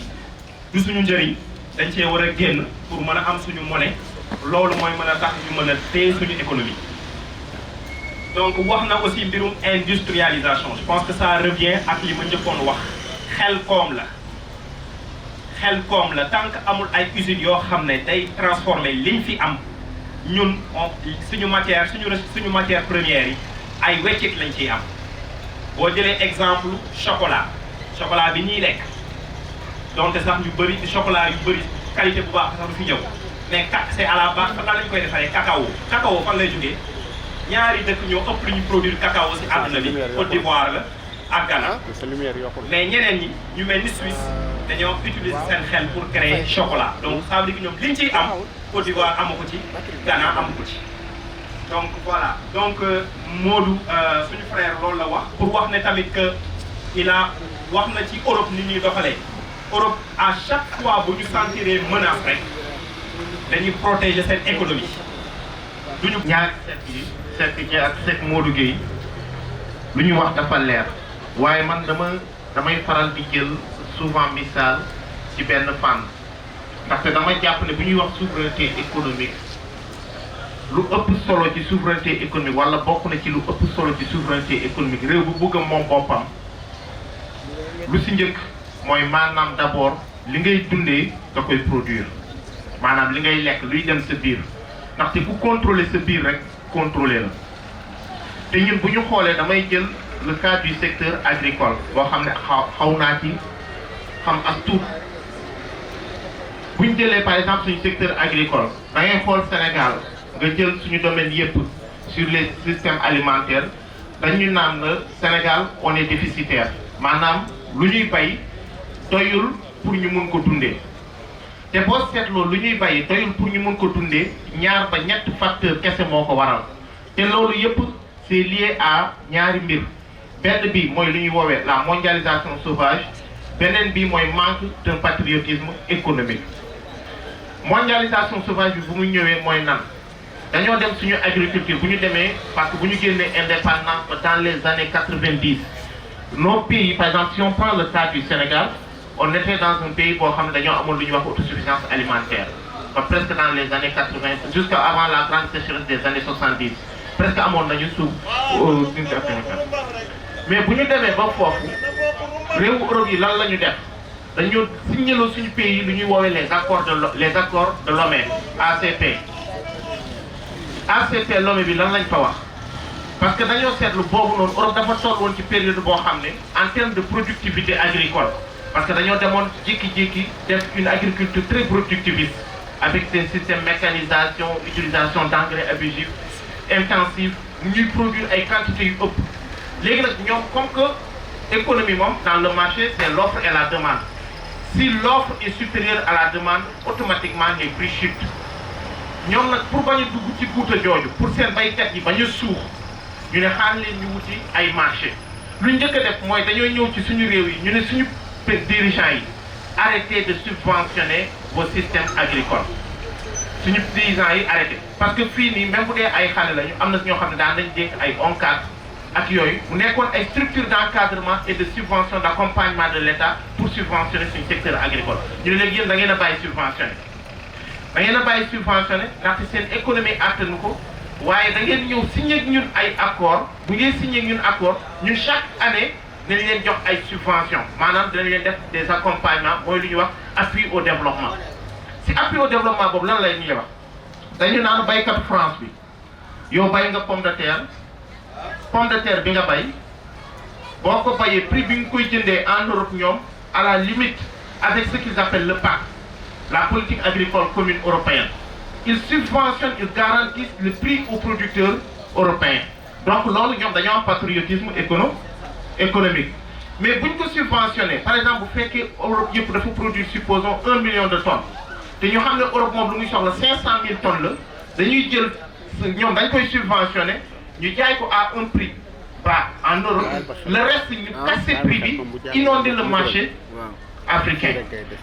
du suñu njëriñ dañ cee war a génn pour mën a am suñu monnaie loolu mooy mën a tax ñu mën a téye suñu économie. Donc wax na aussi mbirum industrialisation je pense que ça revient ak li ma njëkkoon wax xel koom la tant que amul ay usines yoo xam ne day transformer liñ fi am ñun suñu matière première yi ay weccit lañ ciy am. Boo jëlee exemple chocolat bi ñuy lekk donte sax ñu bëri chocolat yu bëri qualité bu baax sax du fi ñëw mais c'est à la base fan lañ koy defaree cacao fan lay jógee ñaari dëkk ñoo ëpp lu ñu produire cacao ci àdduna bi Côte d'Ivoire la ak Ghana mais ñeneen ñi ñu mel ni Suisse dañoo utiliser seen xel pour créer chocolat donc ça veut dire que ñoom liñ ciy am Côte d'Ivoire amu ko ci Ghana amu ko ci. Donc voilà donc Modou suñu frère loolu la wax pour wax ne tamit que wax na ci Europe ni ñuy doxalee Europe à chaque fois bu ñu sentiree menace rek dañuy protéger seen économie duñu ñaari Seck Dia ak Seck Modou Gueye lu ñu wax dafa leer waaye man damay faral di jël souvent misaal ci benn fànn ndaxte dama jàpp ne bu ñuy wax souveraineté économique lu ëpp solo ci souveraineté économique wala bokk na ci lu ëpp solo ci souveraineté économique réew bu bëgg a moom boppam lu si njëkk mooy maanaam d'abord li ngay dundee da koy produire maanaam li ngay lekk luy dem sa biir ndaxte ku contrôler sa biir rek contrôler la te ñun bu ñu xoolee damay jël le cas du secteur agricole boo xam ne xaw naa ci xam as tuut bu ñu jëlee par exemple suñu secteur agricole da ngay xool Sénégal nga jël suñu domaine yépp sur les systèmes alimentaires dañu naan la Sénégal on est déficitaire maanaam lu ñuy bay doyul pour ñu mun ko dundee te boo seetloo lu ñuy bay doyul pour ñu mun ko dundee ñaar ba ñett facteur kese moo ko waral te loolu yépp c'est lié à ñaari mbir benn bi mooy lu ñuy woowee la mondialisation sauvage beneen bi mooy manque d'un patriotisme économique mondialisation sauvage bi bu mu ñëwee mooy nan dañoo dem suñu agriculture bu ñu demee parce que bu ñu génnee indépendance dans les années 90 nos pays par exemple si on prend le cas du Sénégal on était dans un pays boo xam ne dañoo amoon lu ñuy wax autosuffisance alimentaire ba presque dans les années 80 jusqu'à avant la grande sécheresse des années 70 presque amoon nañu suuf mais bu ñu demee ba foofu réewu Europe yi lan la ñu def dañoo signaloo suñu pays lu ñuy woowee les accords de Lomé ACP. ACP Lomé bi lan lañ fa wax parce que dañoo seetlu boobu noonu Europe dafa toll woon ci période boo xam ne en termes de productivité agricole parce que dañoo demoon jékki-jékki def une agriculture très productiviste avec des systèmes mécanisation utilisation d'engrais abusifs intensifs ñuy produire ay quantités yu ëpp léegi nag ñoom comme que économie moom dans le marché c'est l'offre et la demande si l'offre est supérieure à la demande automatiquement les prix chutent ñoom nag pour bañ a dugg ci guuta jooju pour seen baykat yi bañ a suux ñu ne xaar leen ñu wuti ay marché lu njëkk a def mooy dañoo ñëw ci suñu réew yi ñu ne suñu dirigeants yi arrêtez de subventionner vos systèmes agricoles suñu dirigeants yi arrêté parce que fii nii même bu dee ay xale lañu am na ñoo xam ne daan nañ dénk ay ONCAD ak yooyu mu nekkoon ay structures d'encadrement et de subvention d'accompagnement de l'État pour subventionner suñu secteur agricole ñu ne léegi yéen da ngeen a bàyyi subventionné da ngeen a bàyyi subventionné ndaxte seen économie attanu ko waaye da ngeen ñëw signé ak ñun ay accord bu ngeen signé ak ñun accord ñun chaque année dañ leen jox ay subvention maanaam dañ leen def des accompagnements mooy lu ñuy wax appui au développement si appui au développement boobu lan lay ñuy wax dañu naan baykat France bi yow bay nga pomme de terre bi nga bay boo ko bayee prix bi nga koy jëndee en Europe ñoom à la limite avec ce qu'ils appellent le PAC la politique agricole commune européenne ils subventionnent ils garantissent le prix aux producteurs européens donc loolu ñoom dañoo am patriotisme économique mais buñ ko subventionné par exemple bu fekkee Europe yëpp dafa produire supposons 1 million de tonnes te ñu xam ne Europe moom lu muy soxla 500 000 tonnes la dañuy jël ñoom dañ koy subventionné ñu jaay ko à un prix bas en Europe le reste ñu casser prix bi inonder le marché africain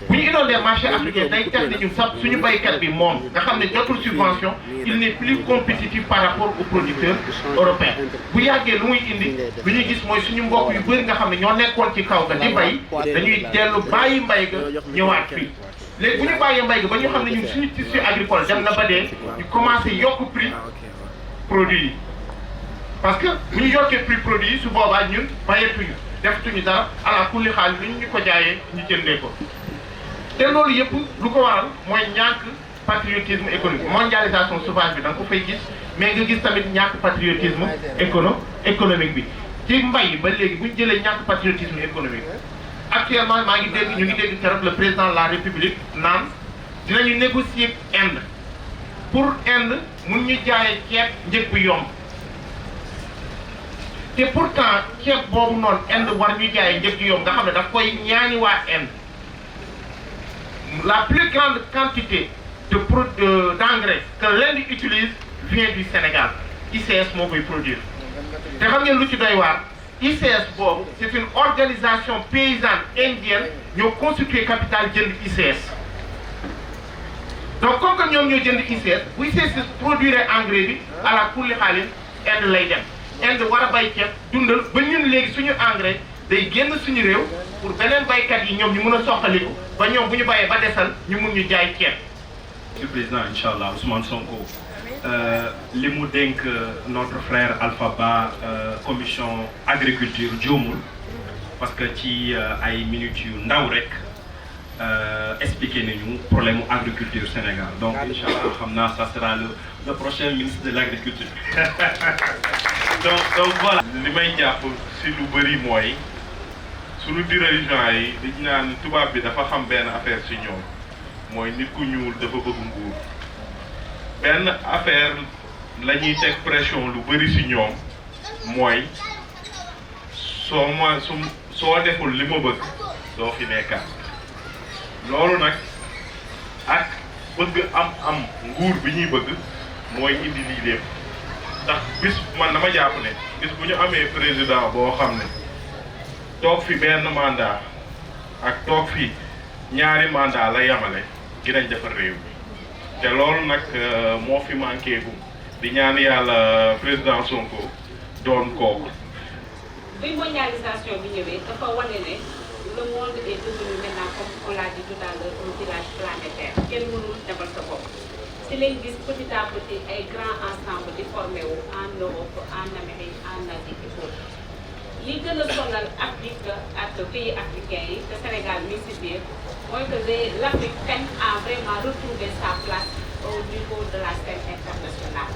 bu ñu inonder marché africain day tax ne ñun sax suñu baykat bi moom nga xam ne jotul subvention il n'est plus compétitif par rapport aux producteurs européens bu yàggee lu muy indi lu ñu gis mooy suñu mbokk yu bëri nga xam ne ñoo nekkoon ci kaw ga di bay dañuy dellu bàyyi mbay ga ñëwaat fii léegi bu ñu bàyyee mbay ga ba ñu xam ne ñun suñu tissu agricole dem na ba dee ñu commencé yokk prix produit yi parce que bu ñu yokkee prix produit yi su boobaa ñun bayetuñu deftuñu dara ala kulli xaalis lu ñu ko jaayee ñu jëndee ko te loolu yëpp lu ko waral mooy ñàkk patriotisme économique mondialisation sauvage bi da nga ko fay gis mais nga gis tamit ñàkk patriotisme économique bi ci mbay ba léegi bu ñu jëlee ñàkk patriotisme économique actuellement maa ngi dégg ñu ngi dégg keroog le président de la République naan dinañu négocier Inde pour Inde mun ñu jaayee ceeb njëg bu yomb te pourtant ceeb boobu noonu Inde war ñu jaayee njëg bu yomb nga xam ne daf koy ñaani waa Inde la plus grande quantité d'engrais que l'Inde utilise vient du Sénégal ICS moo koy produire te xam ngeen lu ci doy waar ICS boobu c'est une organisation paysanne indienne ñoo constitué capital jënd ICS donc comme que ñoom ñoo jënd ICS bu ICS produire engrais bi à la kulli xaalis Inde lay dem Inde war a bay ceeb dundal ba ñun léegi suñu engrais day génn suñu réew pour beneen baykat yi ñoom ñu mën a soxaliku ba ñoom bu ñu bayee ba desal ñu mun ñu jaay ceeb. Monsieur le Président inchallah Ousmane Sonko li mu dénk notre frère Alpha Ba commission agriculture juumul parce que ci ay minutes yu ndaw rek expliqué nañu problème mu agriculture Sénégal donc inchallah xam naa ça sera le prochain ministre de l'agriculture. donc voilà li may jàpp si lu bëri mooy suñu dirigeants yi dañ naan tubaab bi dafa xam benn affaire si ñoom mooy nit ku ñuul dafa bëgg nguur benn affaire la ñuy teg pression lu bëri si ñoom mooy soo deful li ma bëgg doo fi nekkaat loolu nag ak bëgg am nguur bi ñuy bëgg mooy indi lii lépp ndax bis man dama jàpp ne bis bu ñu amee président boo xam ne toog fi benn mandat ak toog fi ñaari mandat la yamale dinañ defar réew mi te loolu nag moo fi manqué bu di ñaan yàlla président Sonko doon kooku. bi mondialisation bi ñëwee dafa wane ne le monde est devenu maintenant comme on l'a dit tout à l'heure un village planétaire kenn mënul defal sa bopp. si lañ gis petit à petit ay grands ensembles di formé wu en Europe en Amérique en Asie et autres li gën a sonal Afrique ak pays africains yi te Sénégal mi si biir mooy que l'Afrique peine à vraiment retrouver sa place au niveau de la scène internationale.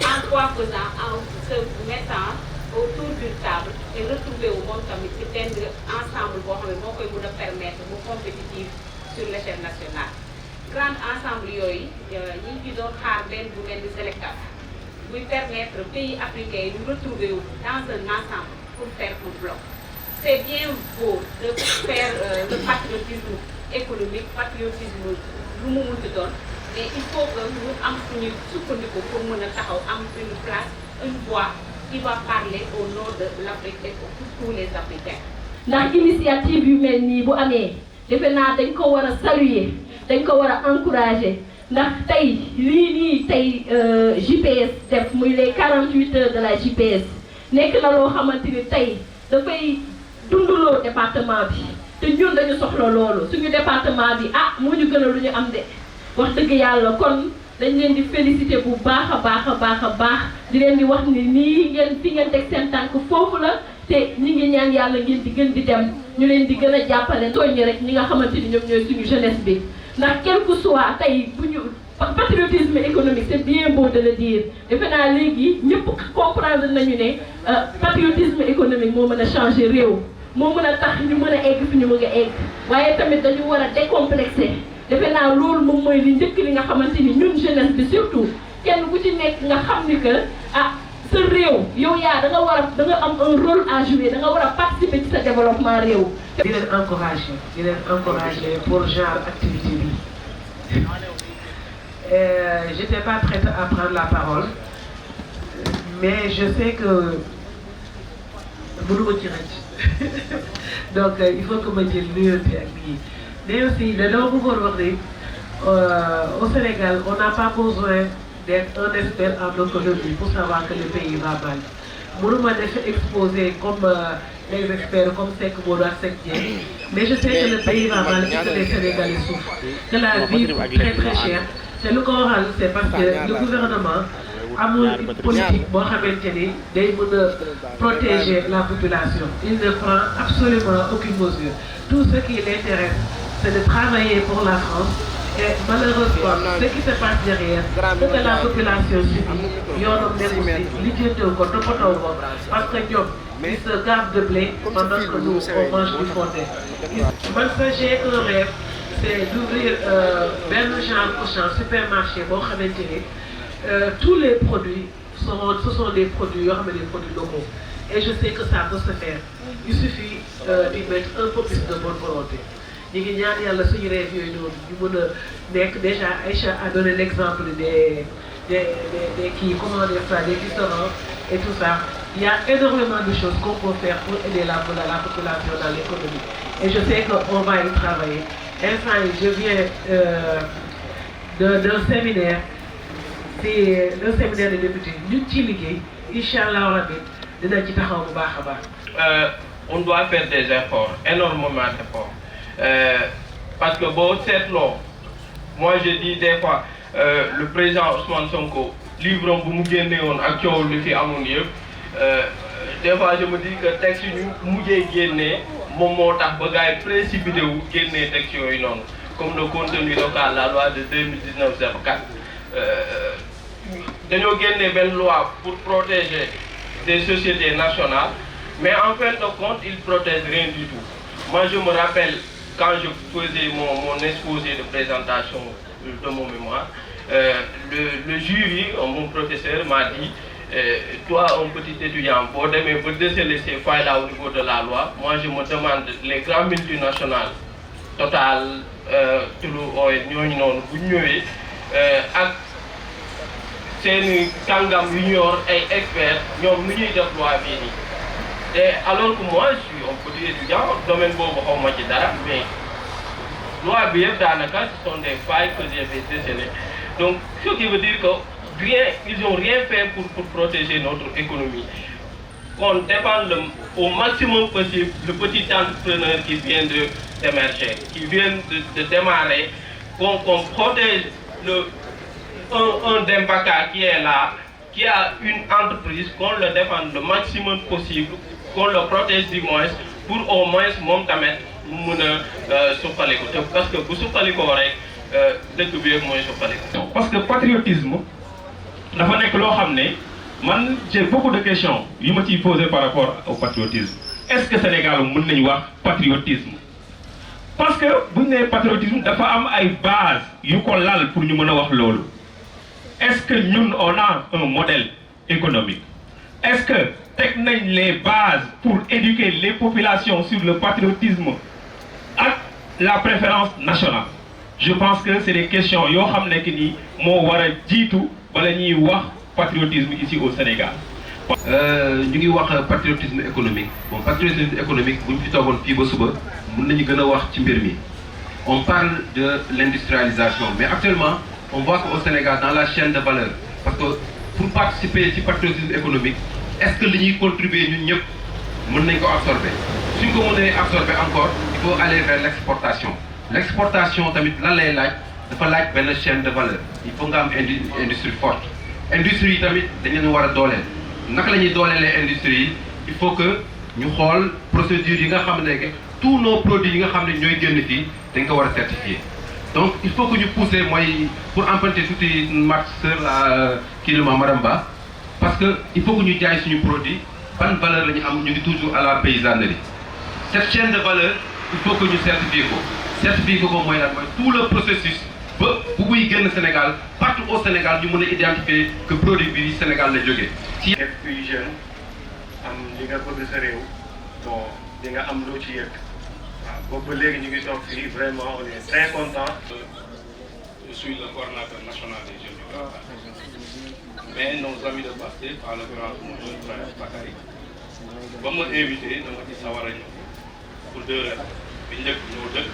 En quoi faisant, en se mettant autour d'une table et retrouver au monde tamit ci benn ensemble boo xam ne moo koy mën a permettre mu compétitif sur l'échelle nationale. Grand ensemble yooyu ñi ngi doon xaar benn bu mel ni Seleka buy permettre pays africains yi ñu retrouver wu dans un ensemble pour faire un bloc. C'est bien beau de faire le patriotisme économique, patriotisme lu mu munti doon, mais il faut que ñu am suñu sukkandiku pour mën a taxaw am une place, une voix qui va parler au nom de l'Afrique et pour tous les Africains. ndax initiative yu mel nii bu amee defe naa dañ ko war a saluer dañ ko war a encourager ndax tey lii nii tey JPS def muy les 48 heures de la JPS nekk na loo xamante ni tey dafay dundaloo département bi te ñun dañu soxla loolu suñu département bi moo ñu gën a lu ñu am de wax dëgg yàlla kon dañ leen di féliciter bu baax a baax di leen di wax ni nii ngeen fi ngeen teg seen tànk foofu la te ñi ngi ñaan yàlla ngeen di gën di dem ñu leen di gën a jàppale tooññi rek ñi nga xamante ni ñoom ñooy suñu jeunesse bi ndax quel que soit tey bu ñu patriotisme économique c'est bien beau de le dire defe naa léegi ñëpp comprendre nañu ne patriotisme économique moo mën a changer réew moo mën a tax ñu mën a egg fi ñu mën a egg waaye tamit dañu war a décomplexer defe naa loolu moom mooy li njëkk li nga xamante ni ñun jeunesse bi surtout kenn ku ci nekk nga xam ni que sa réew yow yaa da nga am un rôle à jouer da nga war a participer ci sa développement réew. di leen encourager pour genre activité bi j'étais pas prête à prendre la parole mais je sais que mënuma ci rëcc donc il faut que ma jël nuyoonte ak bii mais aussi dama bëggoon wax ni au Sénégal on n'a pas besoin d'être un expert en économie pour savoir que le pays va mal. Mënuma def exposé comme les experts comme Seck Modou ak Seck Dieng mais je sais que le pays va mal et que les Sénégalais souffrent, que la vie coûte très très cher te lu ko waral c'est parce que le gouvernement amul une politique boo xamante ni day mën a protéger la population. Il ne prend absolument aucune mesure. Tout ce qui l'intéresse c'est de travailler pour la France. Et malheureusement, ce qui se passe derrière, c'est que la population subit, yoonam nekkul ci lijjantiw ko toppatoo ko parce que ñoom ils se gavent de blé pendant que nous on mange du fonté. Man ça j'ai un rêve, c'est d'ouvrir benn genre Auchan supermarché boo xamante ni tous les produits ce sont des produits yoo xam ne des produits locaux et je sais que ça peut se faire. Il suffit d'y mettre un peu plus de bonne volonté. ñu ngi ñaan yàlla suñu rêve yooyu noonu ñu mën a nekk déjà Aïcha a donné l'exemple des comment dire ça, des restaurants et tout ça. Il y a énormément de choses qu'on peut faire pour aider la population dans l'économie et je sais qu'on va y travailler. Enfin, je viens d'un séminaire, c'est le séminaire de députés ñu ci liggéey incha allah rabbi dina ci taxaw bu baax a baax. On doit faire des efforts, énormément d'efforts. Parce que bon, moi je dis des fois, le président Ousmane Sonko, livre bu mu génne woon ak coow li fi amoon yëpp, des fois je me dis que texte yu mujjee génne moom moo tax ba gars yi précipité wu génnee texte yooyu noonu, comme le contenu local, la loi de 2019-04. Dañoo génne benn loi pour protéger des sociétés nationales, mais en fin de compte, ils protègent rien du tout. Moi je me rappelle quand je faisais mon exposé de présentation de mon mémoire, le jury, mon professeur m'a dit, toi un petit étudiant, pour déceler ces failles-là au niveau de la loi, moi je me demande les grandes multinationales, Total, Toulouse, ñooñu noonu bu ñu ñëwee ak seen kàngam yu ñor ay experts ñoom nu ñuy def loi bii nii. Et alors que moi, je suis un petit étudiant, domaine boobu xaw ma ci dara, mais loi bi yëpp daanaka ce sont des failles que j'ai décelées. Donc, ce qui veut dire que ils n'ont rien fait pour protéger notre économie. Qu'on défende au maximum possible le petit entrepreneur qui vient d'émerger, qui vient de démarrer, qu'on protège un Dembaka qui est là, qui a une entreprise, qu'on le défende le maximum possible qu'on le protège du moins pour au moins moom tamit mu mën a suqaliku te parce que bu suqalikoo rek dëkk bi yëpp mooy suqaliku. parce que patriotisme dafa nekk loo xam ne man j'ai beaucoup de questions yu ma ciy posé par rapport au patriotisme est-ce que Sénégal mën nañu wax patriotisme parce que bu ñu nee patriotisme dafa am ay base yu ko lal pour ñu mën a wax loolu est-ce que ñun on a un modèle économique est-ce que teg nañ les bases pour éduquer les populations sur le patriotisme ak la préférence nationale je pense que c'est des questions yoo xam ne que ni moo war a jiitu bala ñuy wax patriotisme ici au Sénégal. ñu ngi wax patriotisme économique bon patriotisme économique bu ñu fi toogoon fii ba suba mën nañu gën a wax ci mbir mi on parle de l'industrialisation mais actuellement on voit qu'au Sénégal dans la chaîne de valeur parce que pour participer ci patriotisme économique est-ce que li ñuy contribuer ñun ñëpp mën nañ ko absorber suñ ko mënee absorber encore il faut aller vers l'exportation l'exportation tamit lan lay laaj dafa laaj benn chaîne de valeur il faut nga am industrie forte industrie yi tamit dañ leen war a dooleel naka la ñuy dooleelee industrie yi il faut que ñu xool procédure yi nga xam ne que tous nos produits yi nga xam ne ñooy génn fii dañ ko war a certifier donc il faut que ñu pousser mooy pour emprunter tuuti ma sœur la kii la madame Ba parce que il faut que ñu jaay suñu produit ban valeur la ñu am ñu ngi toujours à la paysannerie cette chaîne de valeur il faut que ñu certifier ko mooy lan mooy tout le processus ba bu muy génn Sénégal partout au Sénégal ñu mën a identifier que produit bi Sénégal la jógee. si def kuy jeune am li nga bëgg sa réew bon di nga am loo ci yëg waaw boobu ba léegi ñu ngi toog fii vraiment on est très content. Je suis le coordinateur national des jeunes du Grand Parti. Mais nos amis de Pastef, en l'occurrence mon jeune frère Bakary, ba ma invité dama ci sawar a ñëw pour 2 raisons. bi njëkk ñëw dëkk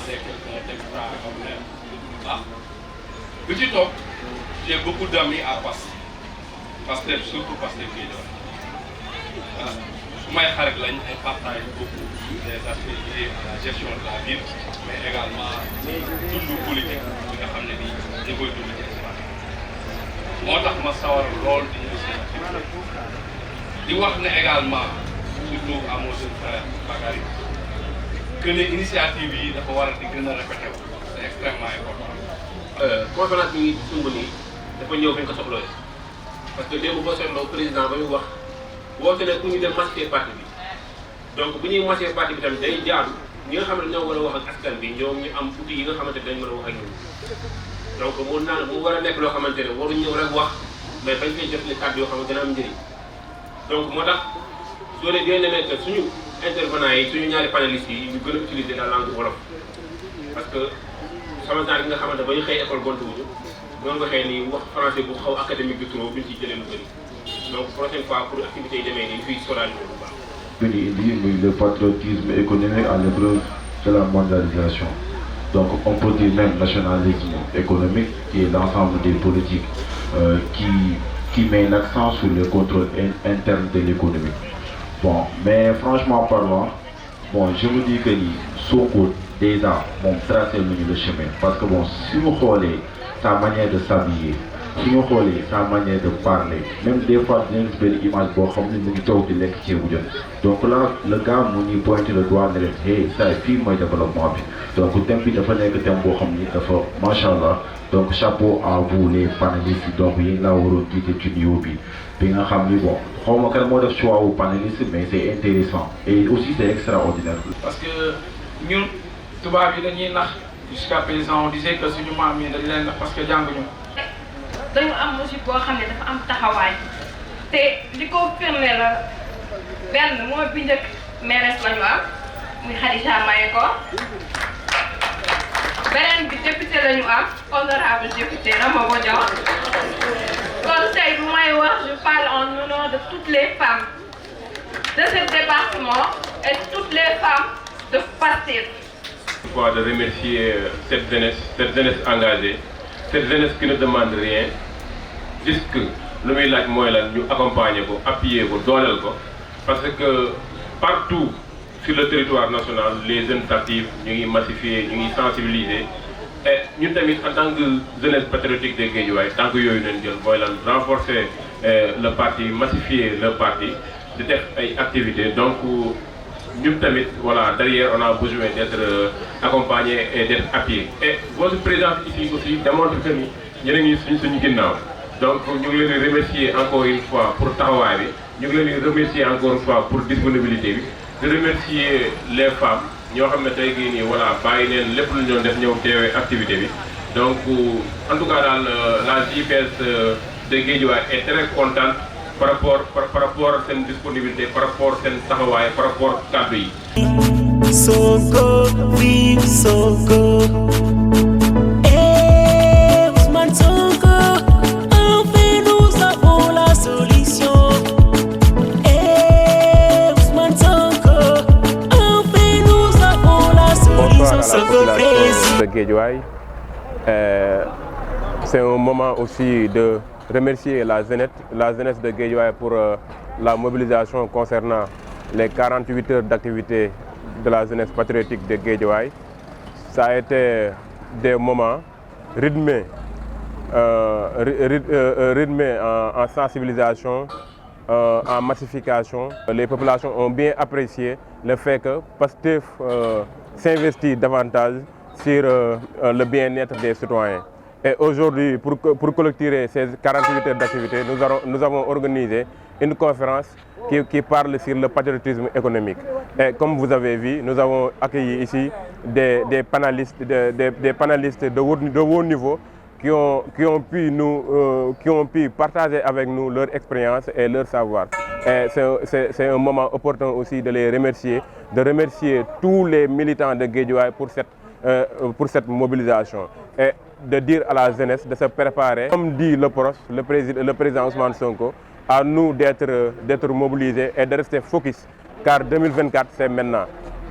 c'est quelqu'un d'extraordinaire. Ah bi ci topp j'ai beaucoup d'amis à Pastef surtout Pastef Guédiawaye. Voilà su may xarit lañ on partage beaucoup des aspects liés à la gestion de la ville mais également dundu politique bi nga xam ne bii ñu koy dund ci espace moo tax ma sawar lool di ñëw si di wax ne également surtout à mon jeune frère Bakary que ne initiative yi dafa war a di gën a répété wu c'est extrêmement important. conférence bi sumb nii dafa ñëw fi ñu ko soxlooyee parce que démb boo seetloo président ba muy wax woote ne pour ñu dem massifier parti bi donc bu ñuy massifier parti bi tamit day jaadu ñi nga xam ne ñoo war a wax ak askan bi ñoom ñu am outil yi nga xamante ne dañ mën a wax ak ñoom donc mun naa ne mu war a nekk loo xamante ne waruñu ñëw rek wax mais bañ koy jot li kàddu yoo xam ne dana am njëriñ donc moo tax soo leen gën a demee que suñu intervenants yi suñu ñaari panélistes yi ñu gën a utiliser la langue wolof parce que sama genre yi nga xamante ba ñu xëy école gontu wuñu ñoo nga xëy ni wax français bu xaw académique bi trop buñ ciy jëlee lu bëri donc prochaine fois pour activités yi demee nii fii soral bu baax. Le patriotisme économique à l'épreuve de la mondialisation. Donc on peut dire même nationalisme économique qui est l'ensemble des politiques qui met l'accent sur le contrôle interne de l'économie. Bon, mais franchement parlant, bon, je me dis que Sonko déjà tracé le chemin parce que bon, si vous regardez sa manière de s'habiller, si vous regardez sa manière de parler, même des fois il y a une image donc là le gars m'a pointé le doigt et dit hey ça c'est le développement donc le thème dafa nekk thème boo xam ni dafa machallah donc chapeau à vous les panélistes donc yéen laa waroon jiite ci niveau bi nga xam ni bon xaw ma kan moo def choix wu panéliste mais c'est intéressant et aussi c'est extraordinaire. parce que ñun tubaab yi dañuy nax jusqu'à présent on disait que suñu maam yi dañ leen nax parce que jànguñu. dañu am musique boo xam ne dafa am taxawaay te li ko firnde la benn mooy bi njëkk mairesse lañu am muy Khadija Mayeko beneen bi député lañu am honorable député Rama Bodian kon tey bu may wax je parle en nom de toutes les femmes de ce département et toutes les femmes de Pastef. De remercier cette jeunesse engagée, cette jeunesse qui ne demande rien, juste que le village nous accompagne, appuyer, dooleel ko, parce que partout sur le territoire national, les jeunes s'activent, nous sommes massifiés, nous sommes sensibilisés. Et nous, en tant que jeunesse patriotique de Guédiawaye, tant que nous renforcer le parti, massifier le parti, di def ay activités donc ñun tamit voilà derrière on a besoin d'être accompagné et d'être appuyé et votre présence ici aussi démontre que ni yéen a ngi suñu ginnaaw donc ñu ngi leen di remercier encore une fois pour taxawaay bi ñu ngi leen di remercier encore une fois pour disponibilité bi di remercier les femmes ñoo xam ne tey jii nii voilà bàyyi neen lépp lu ñu doon def ñëw teewee activité bi donc en tout cas daal la JPS de Guédiawaye est très contente par rapport à seen disponibilité par rapport seen taxawaay par rapport kàddu yi. Sonko vive Sonko. Ousmane Sonko, enfin nous avons la solution. Ousmane Sonko, enfin nous avons la solution. Bonsoir à la population de Guédiawaye. C'est un moment aussi de remercier la jeunesse de Guédiawaye pour la mobilisation concernant les 48 heures d'activité de la jeunesse patriotique de Guédiawaye. Ça a été des moments rythmés, en sensibilisation, en massification. Les populations ont bien apprécié le fait que Pastef s'investit davantage sur le bien-être des citoyens. Et aujourd'hui, pour clôturer ces 48 heures d'activité, nous avons organisé une conférence qui parle sur le patriotisme économique. Et comme vous avez vu, nous avons accueilli ici des panélistes de haut niveau qui ont pu partager avec nous leur expérience et leur savoir. Et c'est un moment opportun aussi de les remercier, de remercier tous les militants de Guédiawaye pour cette mobilisation. Et de dire à la jeunesse de se préparer, comme dit le président Ousmane Sonko, à nous d'être mobilisés et de rester focus, car 2024 c'est maintenant.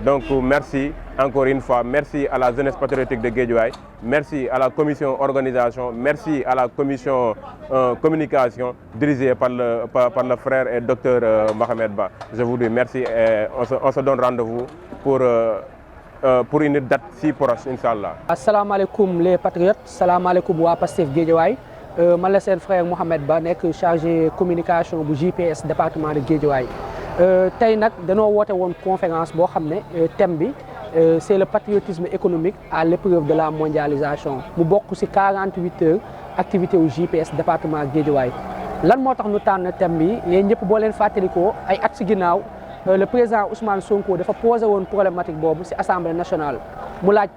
Donc merci encore une fois, merci à la jeunesse patriotique de Guédiawaye, merci à la commission organisation, merci à la commission communication dirigée par le frère et docteur Mohamed Ba. Je vous dis merci et on se donne rendez-vous pour une date si proche, Inch'Allah. Assalamu alaikum les patriotes, salam alaikum wa Pastef Guédiawaye. Man la seen frère Mohamed Ba nekk chargé communication bu JPS département de Guédiawaye. Tey nag danoo woote woon conférence boo xam ne thème bi c'est le patriotisme économique à l'épreuve de la mondialisation. mu bokk ci 48 heures activité wu JPS département Guédiawaye. Lan moo tax ñu tànn thème bi yéen ñëpp boo leen fàttalikoo ay at ci ginnaaw le président Ousmane Sonko dafa posé woon problématique boobu ci assemblée nationale mu laaj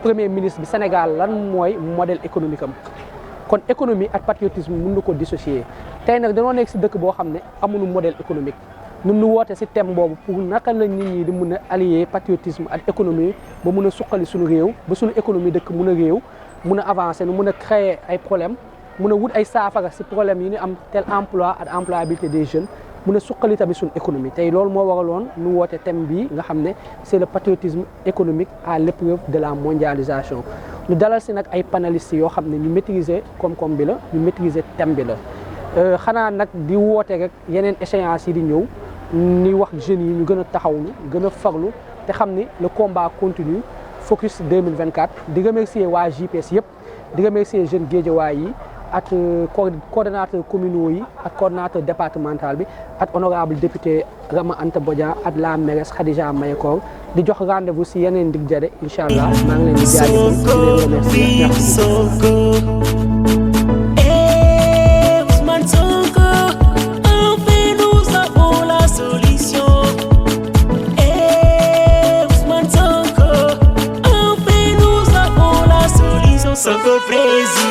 premier ministre bi Sénégal lan mooy modèle économique am. kon économie ak patriotisme mën na ko dissocier tey nag dañoo nekk ci dëkk boo xam ne amuñu modèle économique ñun ñu woote ci thème boobu pour naka la nit ñi di mën a allier patriotisme ak économie ba mën a suqali suñu réew ba suñu économie dëkk mën a réew mën a avancer nu mën a créer ay problème mën a wut ay saafara ci problème yi ñu am tel emploi ak employabilité des jeunes mën a suqali tamit suñu économie tey loolu moo waraloon ñu woote thème bi nga xam ne c'est le patriotisme économique à l'épreuve de la mondialisation. ñu dalal ci nag ay panélistes yoo xam ne ñu maîtriser koom-koom bi la ñu maîtriser thème bi la xanaa nag di woote rek yeneen échéances yi di ñëw ni wax jeunes yi ñu gën a taxawlu gën a farlu te xam ni le combat continue focus 2024 di remercier waa JPS yëpp di remercier jeunes Guédiawaye yi ak coordonnateur communaux yi ak coordonnateur départemental bi ak honorable député Rama Anta Bodian ak la mairesse Khadija Mayekor di jox rendez-vous ci yeneen dig jare incha allah maa ngi leen di jaajëfal di leen remercier.